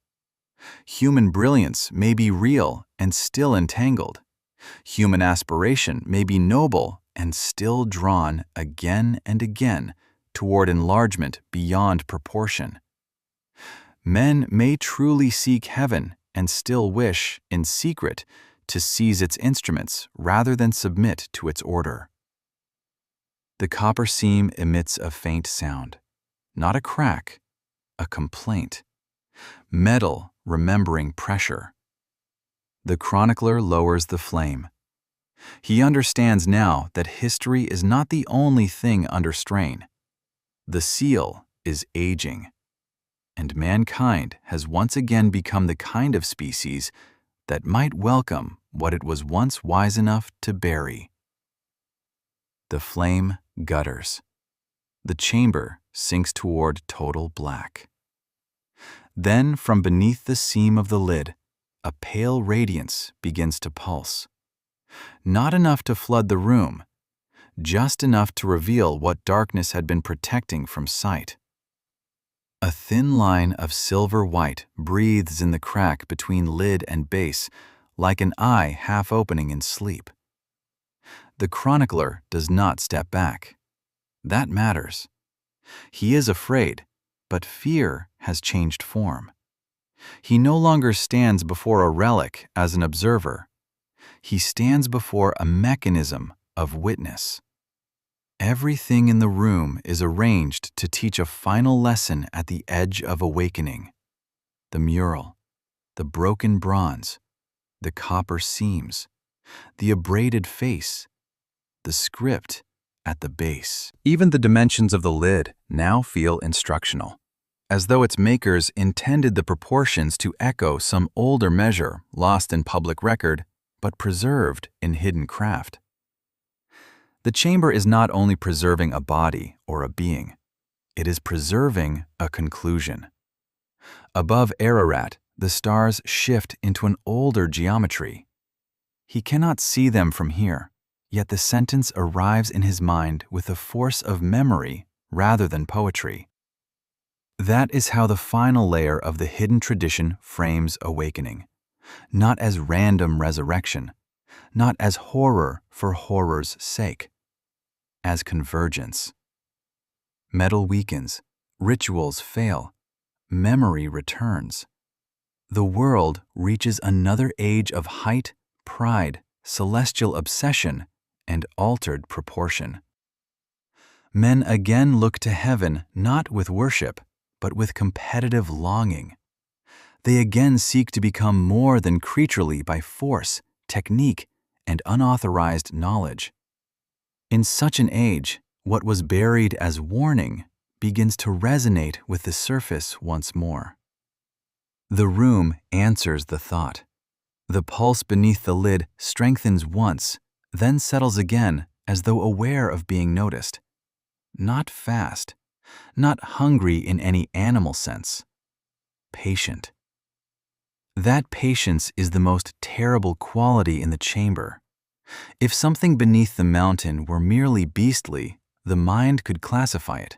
Human brilliance may be real and still entangled. Human aspiration may be noble and still drawn again and again toward enlargement beyond proportion. Men may truly seek heaven and still wish, in secret, to seize its instruments rather than submit to its order. The copper seam emits a faint sound, not a crack, a complaint. Metal remembering pressure. The chronicler lowers the flame. He understands now that history is not the only thing under strain. The seal is aging, and mankind has once again become the kind of species that might welcome what it was once wise enough to bury. The flame gutters. The chamber sinks toward total black. Then, from beneath the seam of the lid, a pale radiance begins to pulse. Not enough to flood the room, just enough to reveal what darkness had been protecting from sight. A thin line of silver white breathes in the crack between lid and base, like an eye half opening in sleep. The chronicler does not step back. That matters. He is afraid, but fear has changed form. He no longer stands before a relic as an observer. He stands before a mechanism of witness. Everything in the room is arranged to teach a final lesson at the edge of awakening. The mural, the broken bronze, the copper seams, the abraded face, the script at the base. Even the dimensions of the lid now feel instructional, as though its makers intended the proportions to echo some older measure lost in public record, but preserved in hidden craft. The chamber is not only preserving a body or a being, it is preserving a conclusion. Above Ararat, the stars shift into an older geometry. He cannot see them from here, yet the sentence arrives in his mind with the force of memory rather than poetry. That is how the final layer of the hidden tradition frames awakening, not as random resurrection, not as horror for horror's sake, as convergence. Metal weakens, rituals fail, memory returns. The world reaches another age of height, pride, celestial obsession, and altered proportion. Men again look to heaven not with worship, but with competitive longing. They again seek to become more than creaturely by force, technique, and unauthorized knowledge. In such an age, what was buried as warning begins to resonate with the surface once more. The room answers the thought. The pulse beneath the lid strengthens once, then settles again as though aware of being noticed. Not fast, not hungry in any animal sense. Patient. That patience is the most terrible quality in the chamber. If something beneath the mountain were merely beastly, the mind could classify it.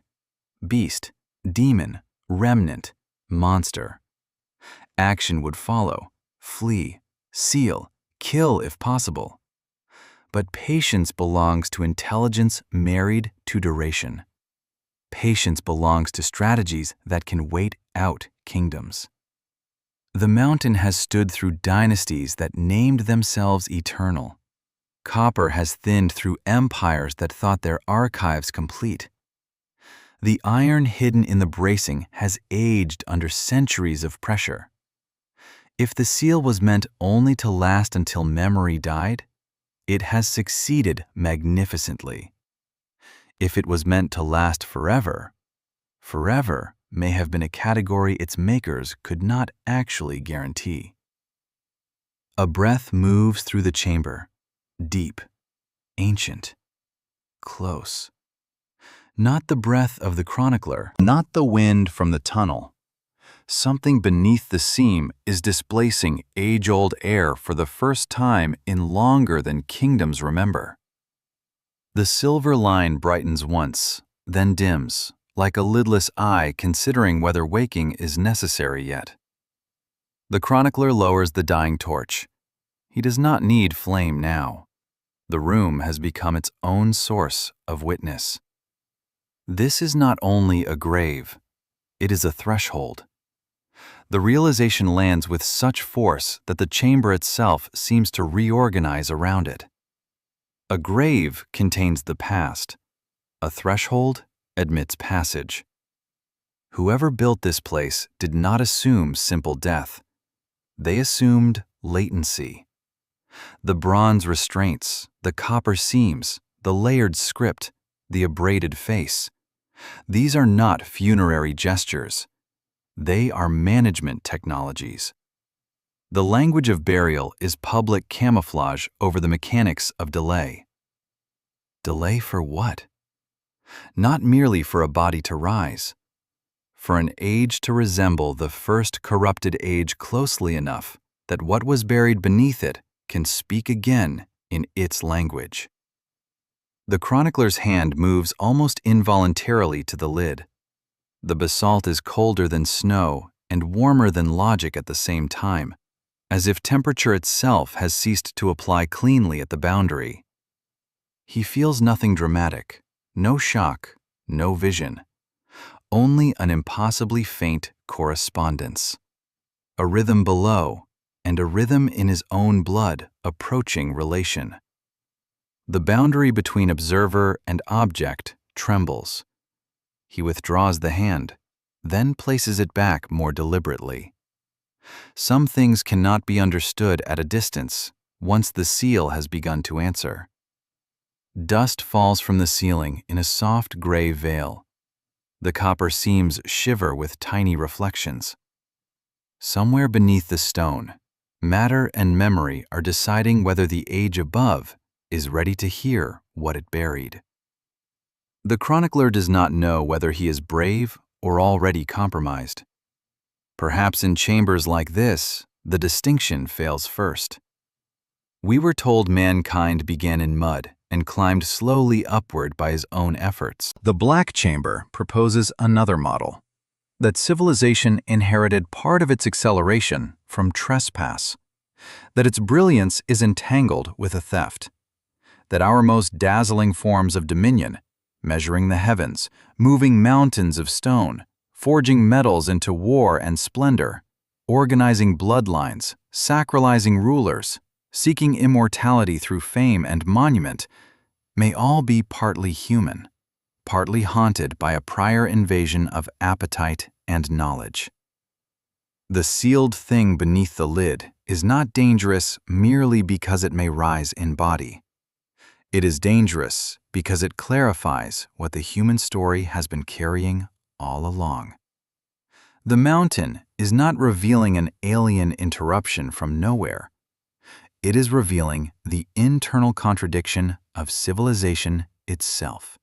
Beast, demon, remnant, monster. Action would follow, flee, seal, kill if possible. But patience belongs to intelligence married to duration. Patience belongs to strategies that can wait out kingdoms. The mountain has stood through dynasties that named themselves eternal. Copper has thinned through empires that thought their archives complete. The iron hidden in the bracing has aged under centuries of pressure. If the seal was meant only to last until memory died, it has succeeded magnificently. If it was meant to last forever, forever may have been a category its makers could not actually guarantee. A breath moves through the chamber, deep, ancient, close. Not the breath of the chronicler, not the wind from the tunnel. Something beneath the seam is displacing age-old air for the first time in longer than kingdoms remember. The silver line brightens once, then dims, like a lidless eye considering whether waking is necessary yet. The chronicler lowers the dying torch. He does not need flame now. The room has become its own source of witness. This is not only a grave, it is a threshold. The realization lands with such force that the chamber itself seems to reorganize around it. A grave contains the past. A threshold admits passage. Whoever built this place did not assume simple death. They assumed latency. The bronze restraints, the copper seams, the layered script, the abraded face. These are not funerary gestures. They are management technologies. The language of burial is public camouflage over the mechanics of delay. Delay for what? Not merely for a body to rise, for an age to resemble the first corrupted age closely enough that what was buried beneath it can speak again in its language. The chronicler's hand moves almost involuntarily to the lid. The basalt is colder than snow and warmer than logic at the same time, as if temperature itself has ceased to apply cleanly at the boundary. He feels nothing dramatic, no shock, no vision, only an impossibly faint correspondence. A rhythm below, and a rhythm in his own blood approaching relation. The boundary between observer and object trembles. He withdraws the hand, then places it back more deliberately. Some things cannot be understood at a distance once the seal has begun to answer. Dust falls from the ceiling in a soft gray veil. The copper seams shiver with tiny reflections. Somewhere beneath the stone, matter and memory are deciding whether the age above is ready to hear what it buried. The chronicler does not know whether he is brave or already compromised. Perhaps in chambers like this, the distinction fails first. We were told mankind began in mud and climbed slowly upward by his own efforts. The Black Chamber proposes another model, that civilization inherited part of its acceleration from trespass, that its brilliance is entangled with a theft, that our most dazzling forms of dominion, measuring the heavens, moving mountains of stone, forging metals into war and splendor, organizing bloodlines, sacralizing rulers, seeking immortality through fame and monument, may all be partly human, partly haunted by a prior invasion of appetite and knowledge. The sealed thing beneath the lid is not dangerous merely because it may rise in body. It is dangerous because it clarifies what the human story has been carrying all along. The mountain is not revealing an alien interruption from nowhere. It is revealing the internal contradiction of civilization itself.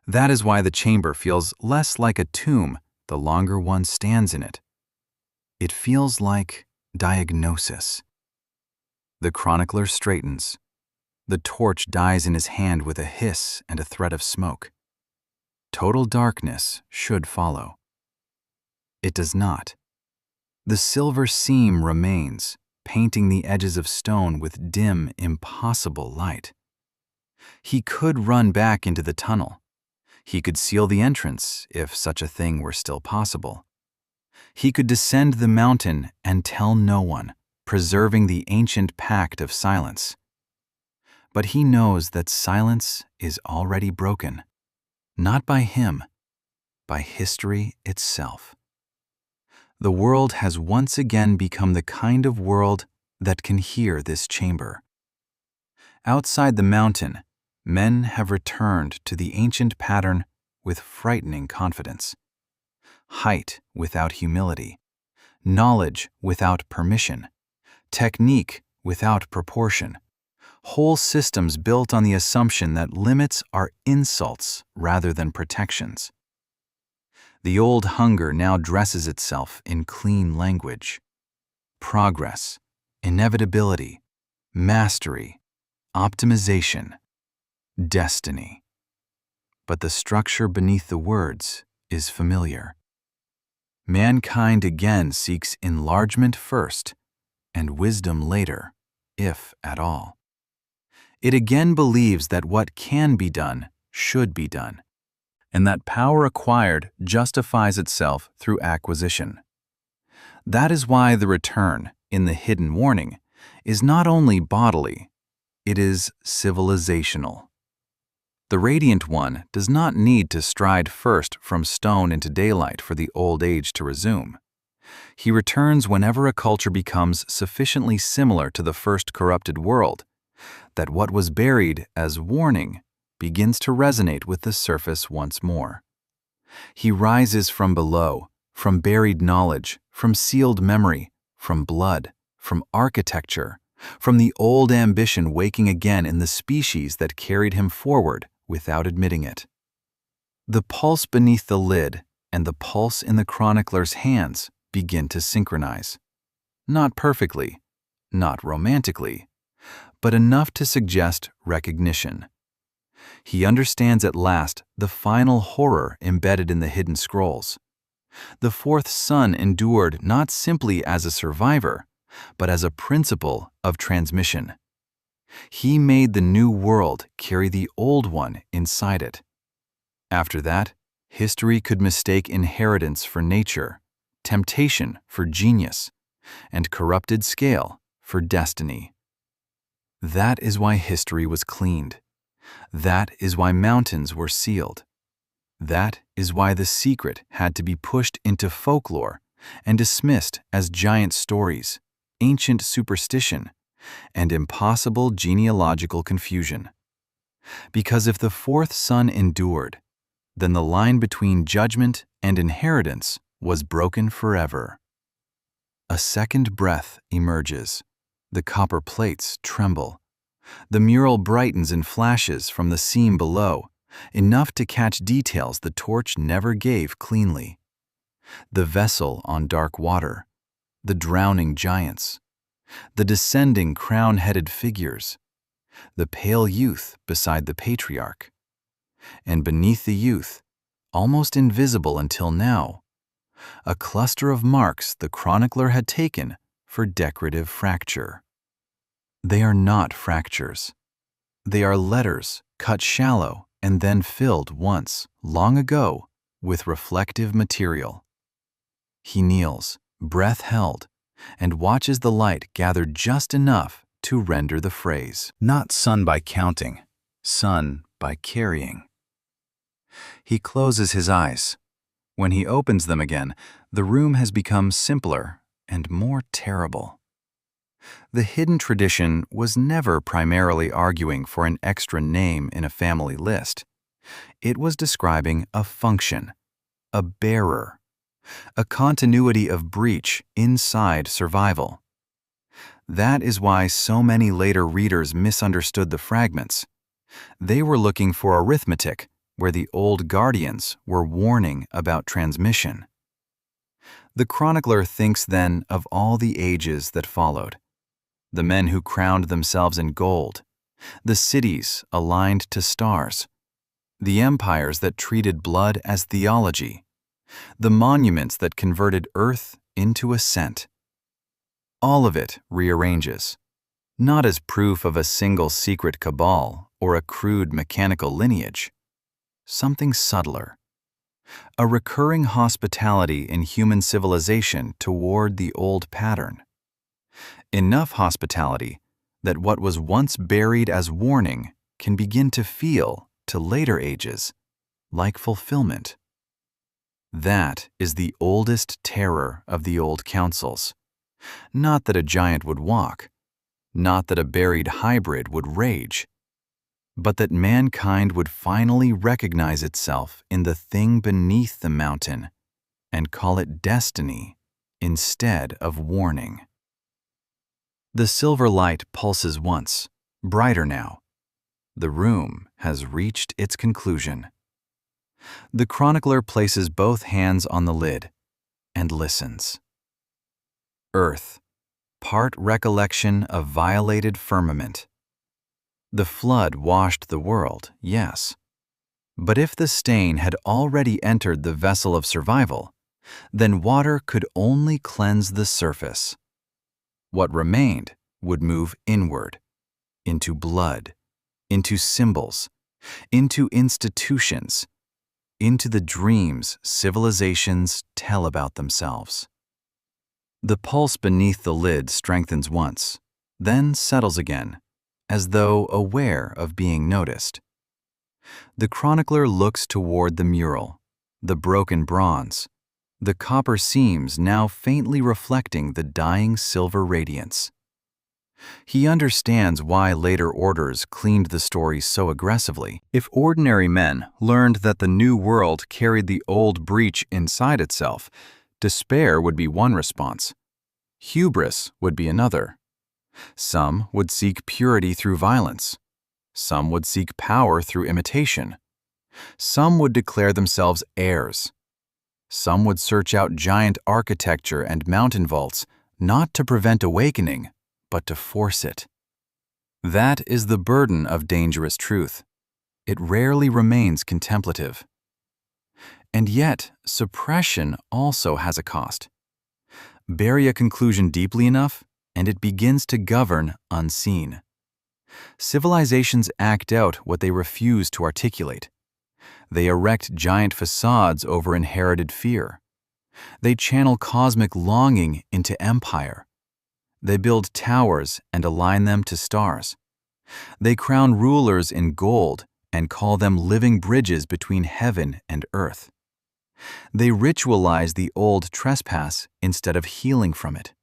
That is why the chamber feels less like a tomb the longer one stands in it. It feels like diagnosis. The chronicler straightens. The torch dies in his hand with a hiss and a thread of smoke. Total darkness should follow. It does not. The silver seam remains, painting the edges of stone with dim, impossible light. He could run back into the tunnel. He could seal the entrance, if such a thing were still possible. He could descend the mountain and tell no one, preserving the ancient pact of silence. But he knows that silence is already broken, not by him, by history itself. The world has once again become the kind of world that can hear this chamber. Outside the mountain, men have returned to the ancient pattern with frightening confidence. Height without humility, knowledge without permission, technique without proportion, whole systems built on the assumption that limits are insults rather than protections. The old hunger now dresses itself in clean language. Progress, inevitability, mastery, optimization, destiny. but the structure beneath the words is familiar. Mankind again seeks enlargement first and wisdom later, if at all. It again believes that what can be done should be done, and that power acquired justifies itself through acquisition. That is why the return, in the hidden warning, is not only bodily, it is civilizational. The Radiant One does not need to stride first from stone into daylight for the old age to resume. He returns whenever a culture becomes sufficiently similar to the first corrupted world that what was buried as warning begins to resonate with the surface once more. He rises from below, from buried knowledge, from sealed memory, from blood, from architecture, from the old ambition waking again in the species that carried him forward without admitting it. The pulse beneath the lid and the pulse in the chronicler's hands begin to synchronize. Not perfectly, not romantically, but enough to suggest recognition. He understands at last the final horror embedded in the hidden scrolls. The fourth son endured not simply as a survivor, but as a principle of transmission. He made the new world carry the old one inside it. After that, history could mistake inheritance for nature, temptation for genius, and corrupted scale for destiny. That is why history was cleaned. That is why mountains were sealed. That is why the secret had to be pushed into folklore and dismissed as giant stories, ancient superstition, and impossible genealogical confusion. Because if the fourth son endured, then the line between judgment and inheritance was broken forever. A second breath emerges. The copper plates tremble. The mural brightens in flashes from the seam below, enough to catch details the torch never gave cleanly. The vessel on dark water, the drowning giants, the descending crown-headed figures, the pale youth beside the patriarch, and beneath the youth, almost invisible until now, a cluster of marks the chronicler had taken for decorative fracture. They are not fractures. They are letters cut shallow and then filled once, long ago, with reflective material. He kneels, breath held, and watches the light gather just enough to render the phrase, not sun by counting, sun by carrying. He closes his eyes. When he opens them again, the room has become simpler and more terrible. The hidden tradition was never primarily arguing for an extra name in a family list. It was describing a function, a bearer, a continuity of breach inside survival. That is why so many later readers misunderstood the fragments. They were looking for arithmetic, where the old guardians were warning about transmission. The chronicler thinks then of all the ages that followed. The men who crowned themselves in gold, the cities aligned to stars, the empires that treated blood as theology, the monuments that converted earth into ascent. All of it rearranges, not as proof of a single secret cabal or a crude mechanical lineage, something subtler, a recurring hospitality in human civilization toward the old pattern. Enough hospitality that what was once buried as warning can begin to feel, to later ages, like fulfillment. That is the oldest terror of the old councils. Not that a giant would walk, not that a buried hybrid would rage, but that mankind would finally recognize itself in the thing beneath the mountain and call it destiny instead of warning. The silver light pulses once, brighter now. The room has reached its conclusion. The chronicler places both hands on the lid and listens. Earth, part recollection of violated firmament. The flood washed the world, yes, But if the stain had already entered the vessel of survival, then water could only cleanse the surface. What remained would move inward, into blood, into symbols, into institutions, into the dreams civilizations tell about themselves. The pulse beneath the lid strengthens once, then settles again, as though aware of being noticed. The chronicler looks toward the mural, the broken bronze, the copper seams now faintly reflecting the dying silver radiance. He understands why later orders cleaned the story so aggressively. If ordinary men learned that the new world carried the old breach inside itself, despair would be one response. Hubris would be another. Some would seek purity through violence. Some would seek power through imitation. Some would declare themselves heirs. Some would search out giant architecture and mountain vaults, not to prevent awakening, but to force it. That is the burden of dangerous truth. It rarely remains contemplative. And yet, suppression also has a cost. Bury a conclusion deeply enough, and it begins to govern unseen. Civilizations act out what they refuse to articulate. They erect giant facades over inherited fear. They channel cosmic longing into empire. They build towers and align them to stars. They crown rulers in gold and call them living bridges between heaven and earth. They ritualize the old trespass instead of healing from it.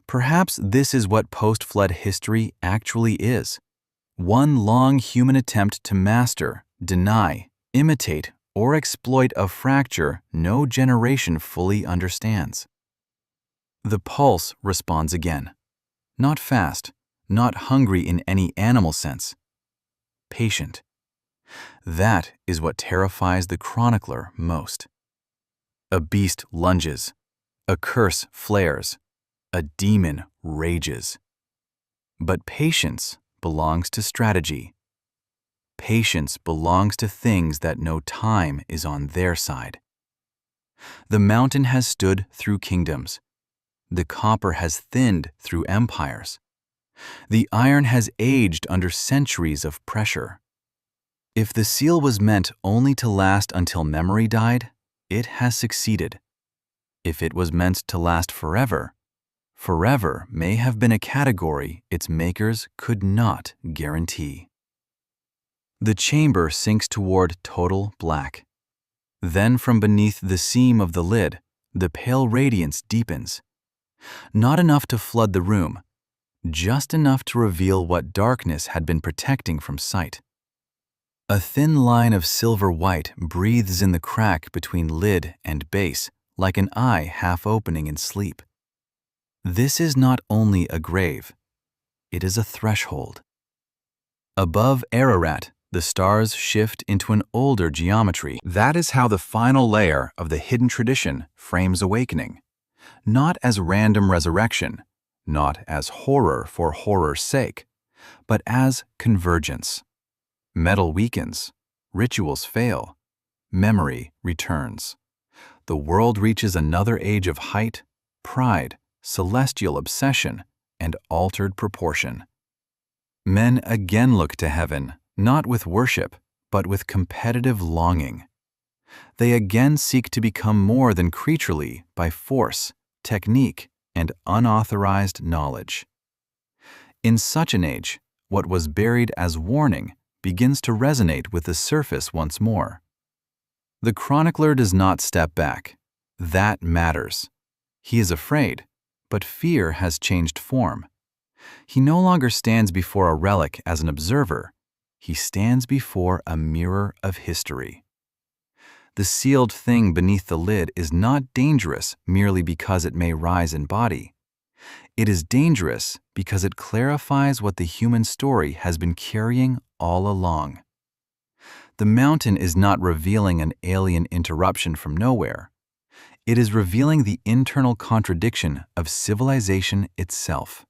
Perhaps this is what post-flood history actually is. One long human attempt to master, deny, imitate, or exploit a fracture no generation fully understands. The pulse responds again. Not fast, not hungry in any animal sense. Patient. That is what terrifies the chronicler most. A beast lunges. A curse flares. A demon rages. But patience belongs to strategy. Patience belongs to things that know time is on their side. The mountain has stood through kingdoms. The copper has thinned through empires. The iron has aged under centuries of pressure. If the seal was meant only to last until memory died, it has succeeded. If it was meant to last forever, forever may have been a category its makers could not guarantee. The chamber sinks toward total black. Then from beneath the seam of the lid, the pale radiance deepens. Not enough to flood the room, just enough to reveal what darkness had been protecting from sight. A thin line of silver white breathes in the crack between lid and base, like an eye half opening in sleep. This is not only a grave, it is a threshold. Above Ararat, the stars shift into an older geometry. That is how the final layer of the hidden tradition frames awakening. Not as random resurrection, not as horror for horror's sake, but as convergence. Metal weakens, rituals fail, memory returns. The world reaches another age of height, pride, celestial obsession, and altered proportion. Men again look to heaven, not with worship, but with competitive longing. They again seek to become more than creaturely by force, technique, and unauthorized knowledge. In such an age, what was buried as warning begins to resonate with the surface once more. The chronicler does not step back. That matters. He is afraid, but fear has changed form. He no longer stands before a relic as an observer. He stands before a mirror of history. The sealed thing beneath the lid is not dangerous merely because it may rise in body. It is dangerous because it clarifies what the human story has been carrying all along. The mountain is not revealing an alien interruption from nowhere. It is revealing the internal contradiction of civilization itself.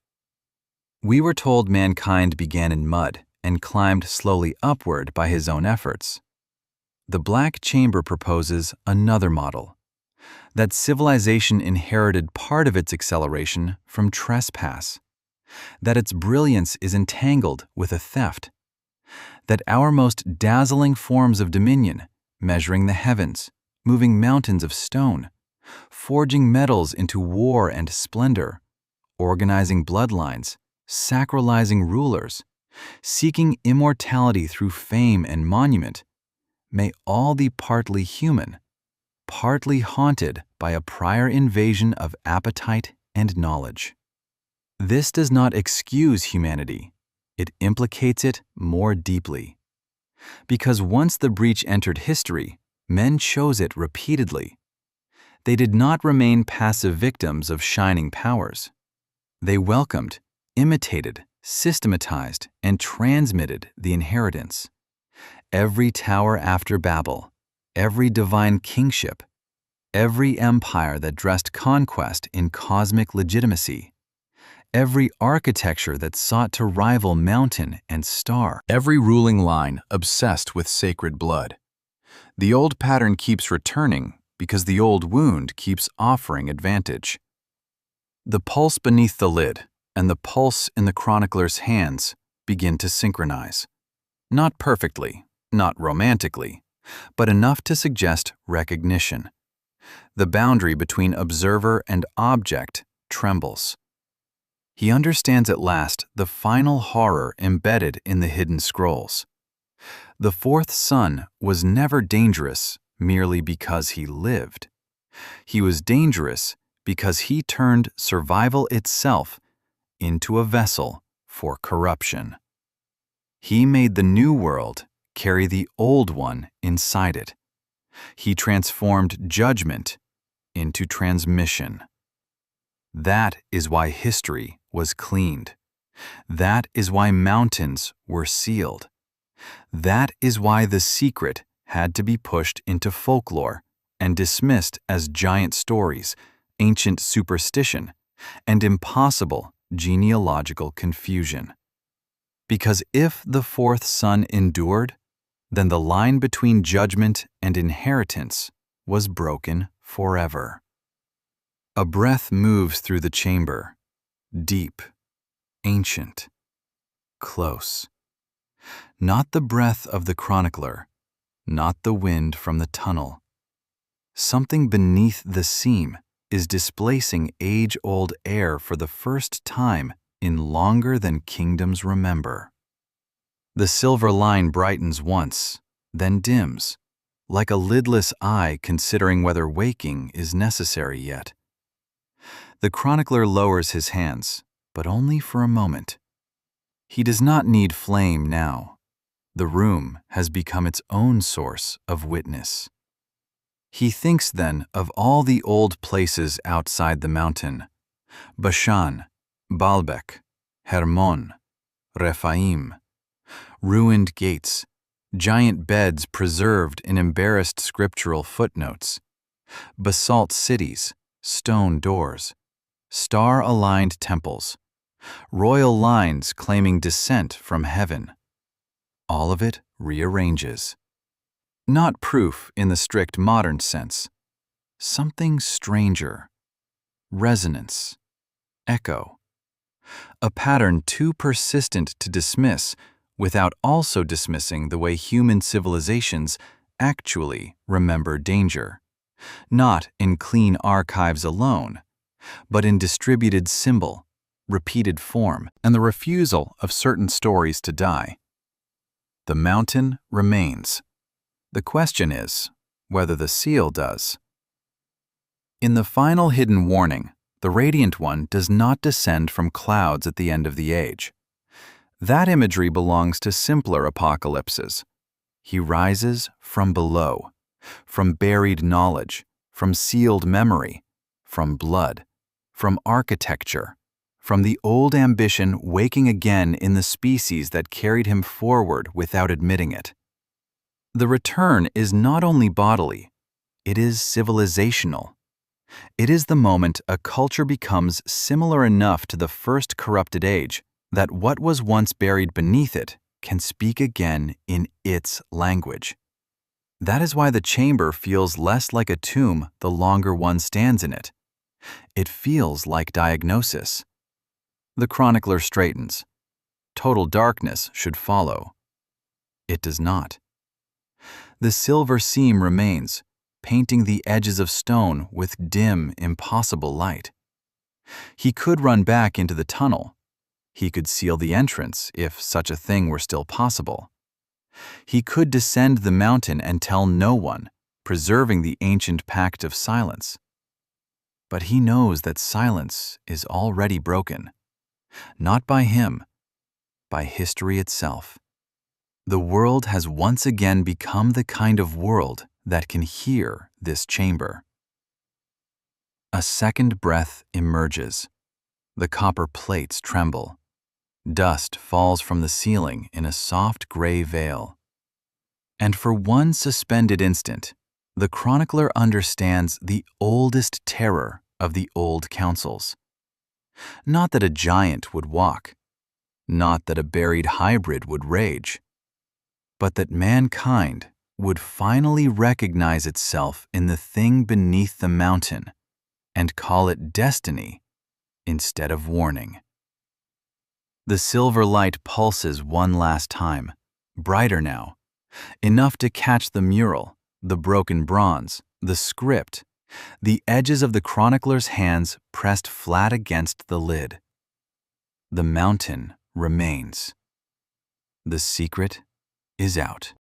We were told mankind began in mud and climbed slowly upward by his own efforts, The black chamber proposes another model, that civilization inherited part of its acceleration from trespass, that its brilliance is entangled with a theft, that our most dazzling forms of dominion, measuring the heavens, moving mountains of stone, forging metals into war and splendor, organizing bloodlines, sacralizing rulers, seeking immortality through fame and monument, may all be partly human, partly haunted by a prior invasion of appetite and knowledge. This does not excuse humanity, it implicates it more deeply. Because once the breach entered history, men chose it repeatedly. They did not remain passive victims of shining powers. They welcomed, imitated, systematized, and transmitted the inheritance. Every tower after Babel, every divine kingship, every empire that dressed conquest in cosmic legitimacy, every architecture that sought to rival mountain and star, every ruling line obsessed with sacred blood. The old pattern keeps returning because the old wound keeps offering advantage. The pulse beneath the lid and the pulse in the chronicler's hands begin to synchronize. Not perfectly, not romantically, but enough to suggest recognition. The boundary between observer and object trembles. He understands at last the final horror embedded in the hidden scrolls. The fourth son was never dangerous merely because he lived. He was dangerous because he turned survival itself into a vessel for corruption. He made the new world carry the old one inside it. He transformed judgment into transmission. That is why history was cleaned. That is why mountains were sealed. That is why the secret had to be pushed into folklore and dismissed as giant stories, ancient superstition, and impossible genealogical confusion. Because if the fourth son endured, then the line between judgment and inheritance was broken forever. A breath moves through the chamber, deep, ancient, close. Not the breath of the chronicler, not the wind from the tunnel. Something beneath the seam is displacing age-old air for the first time in longer than kingdoms remember. The silver line brightens once, then dims, like a lidless eye considering whether waking is necessary yet. The chronicler lowers his hands, but only for a moment. He does not need flame now. The room has become its own source of witness. He thinks then of all the old places outside the mountain: Bashan, Baalbek, Hermon, Rephaim, ruined gates, giant beds preserved in embarrassed scriptural footnotes, basalt cities, stone doors, star-aligned temples, royal lines claiming descent from heaven. All of it rearranges. Not proof in the strict modern sense. Something stranger. Resonance. Echo. A pattern too persistent to dismiss without also dismissing the way human civilizations actually remember danger. Not in clean archives alone, but in distributed symbol, repeated form, and the refusal of certain stories to die. The mountain remains. The question is whether the seal does. In the final hidden warning, the Radiant One does not descend from clouds at the end of the age. That imagery belongs to simpler apocalypses. He rises from below, from buried knowledge, from sealed memory, from blood, from architecture, from the old ambition waking again in the species that carried him forward without admitting it. The return is not only bodily, it is civilizational. It is the moment a culture becomes similar enough to the first corrupted age that what was once buried beneath it can speak again in its language. That is why the chamber feels less like a tomb the longer one stands in it. It feels like diagnosis. The chronicler straightens. Total darkness should follow. It does not. The silver seam remains, painting the edges of stone with dim, impossible light. He could run back into the tunnel. He could seal the entrance, if such a thing were still possible. He could descend the mountain and tell no one, preserving the ancient pact of silence. But he knows that silence is already broken, not by him, by history itself. The world has once again become the kind of world that can hear this chamber. A second breath emerges. The copper plates tremble. Dust falls from the ceiling in a soft gray veil. And for one suspended instant, the chronicler understands the oldest terror of the old councils. Not that a giant would walk, not that a buried hybrid would rage, but that mankind would finally recognize itself in the thing beneath the mountain and call it destiny instead of warning. The silver light pulses one last time, brighter now, enough to catch the mural, the broken bronze, the script, the edges of the chronicler's hands pressed flat against the lid. The mountain remains. The secret is out.